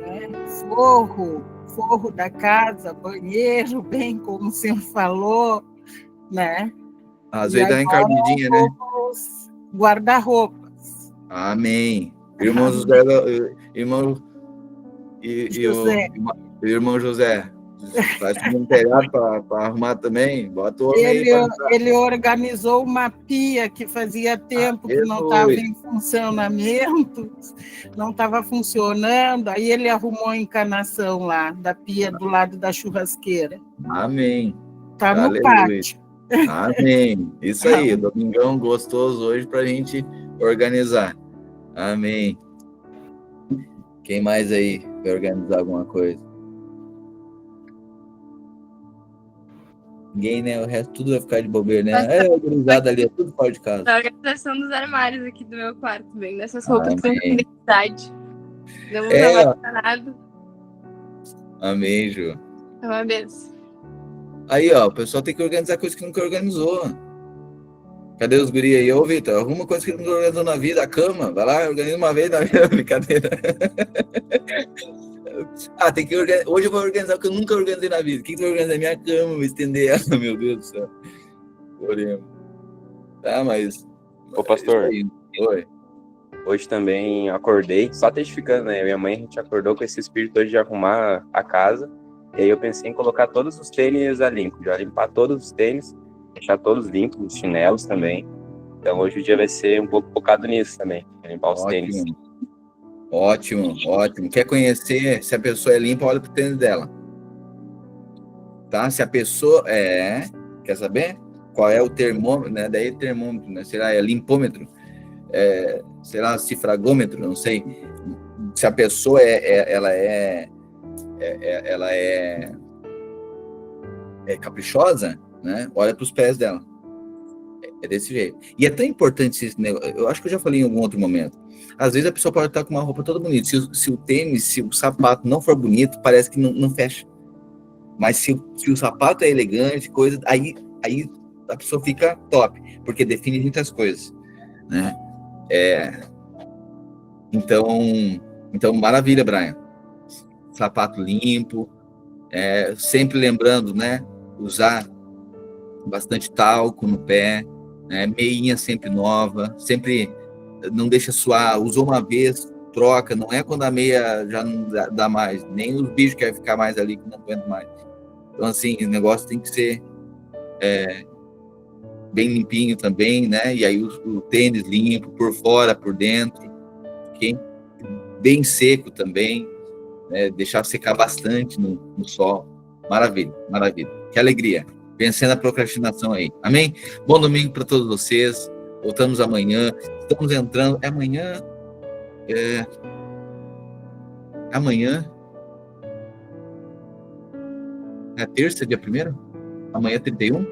né? forro da casa, banheiro, bem como o senhor falou, né? Às vezes dá uma encardidinha, né? Guarda-roupas. Amém. Irmãos irmão e o irmão José, faz um telhado para arrumar também, bota o homem aí. Ele organizou uma pia que fazia tempo que não estava em funcionamento, não estava funcionando, aí ele arrumou a encanação lá, da pia do lado da churrasqueira. Amém. Está no pátio. Amém. Isso aí, domingão gostoso hoje para a gente organizar. Amém. Quem mais aí vai organizar alguma coisa? Ninguém, né? O resto tudo vai ficar de bobeira, né? Organizado ali, é tudo fora de casa. A organização dos armários aqui do meu quarto, bem dessas roupas que são de identidade. Não vou usar nada. Amém, Ju. É uma benção. Aí, ó, o pessoal tem que organizar coisa que nunca organizou. Cadê os guri aí? Ô, Vitor, arruma coisa que nunca organizou na vida, a cama. Vai lá, organiza uma vez na vida, brincadeira. Tem que organizar. Hoje eu vou organizar o que eu nunca organizei na vida. Quem vai organizar? Minha cama, vou estender ela, meu Deus do céu. Oremos. Tá, mas... Ô, pastor. Oi. Hoje também acordei, só testificando, né? Minha mãe, a gente acordou com esse espírito hoje de arrumar a casa. E aí eu pensei em colocar todos os tênis a limpo, já limpar todos os tênis, deixar todos limpos, os chinelos também. Então hoje o dia vai ser um pouco focado nisso também, limpar os tênis. Ótimo. Quer conhecer se a pessoa é limpa, olha pro tênis dela. Tá? Se a pessoa quer saber qual é o termômetro, né? Daí termômetro, né? Será é limpômetro? Será cifragômetro? Não sei. Se a pessoa ela é caprichosa, né? Olha para os pés dela. É desse jeito. E é tão importante esse negócio. Eu acho que eu já falei em algum outro momento. Às vezes a pessoa pode estar com uma roupa toda bonita. Se o tênis, se o sapato não for bonito, parece que não fecha. Mas se o sapato é elegante, coisa, aí a pessoa fica top, porque define muitas coisas, né? Então maravilha, Brian. Sapato limpo, sempre lembrando, né? Usar bastante talco no pé, né? Meinha sempre nova, sempre não deixa suar, usou uma vez, troca, não é quando a meia já não dá mais, nem os bichos querem ficar mais ali que não aguentam mais. Então, assim, o negócio tem que ser bem limpinho também, né? E aí o tênis limpo, por fora, por dentro, ok? Bem seco também, deixar secar bastante no sol. Maravilha. Que alegria. Vencendo a procrastinação aí. Amém? Bom domingo para todos vocês. Voltamos amanhã. Estamos entrando. Amanhã. Amanhã. É terça, dia 1º? Amanhã é 31?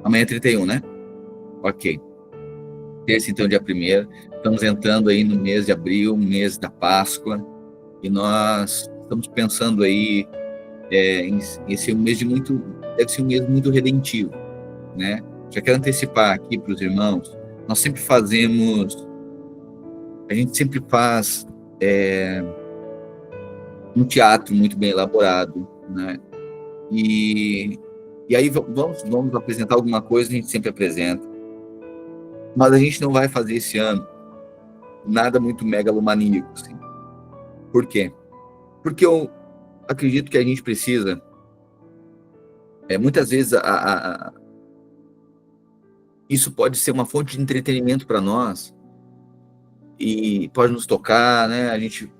Amanhã é 31, né? Ok. Terça, então, dia 1º. Estamos entrando aí no mês de abril, mês da Páscoa. E nós estamos pensando aí em ser um mês deve ser um mês muito redentivo, né? Já quero antecipar aqui para os irmãos, a gente sempre faz um teatro muito bem elaborado, né? E aí vamos apresentar alguma coisa, a gente sempre apresenta, mas a gente não vai fazer esse ano nada muito megalomaníaco, assim. Por quê? Porque eu acredito que a gente precisa, muitas vezes, isso pode ser uma fonte de entretenimento para nós e pode nos tocar, né? A gente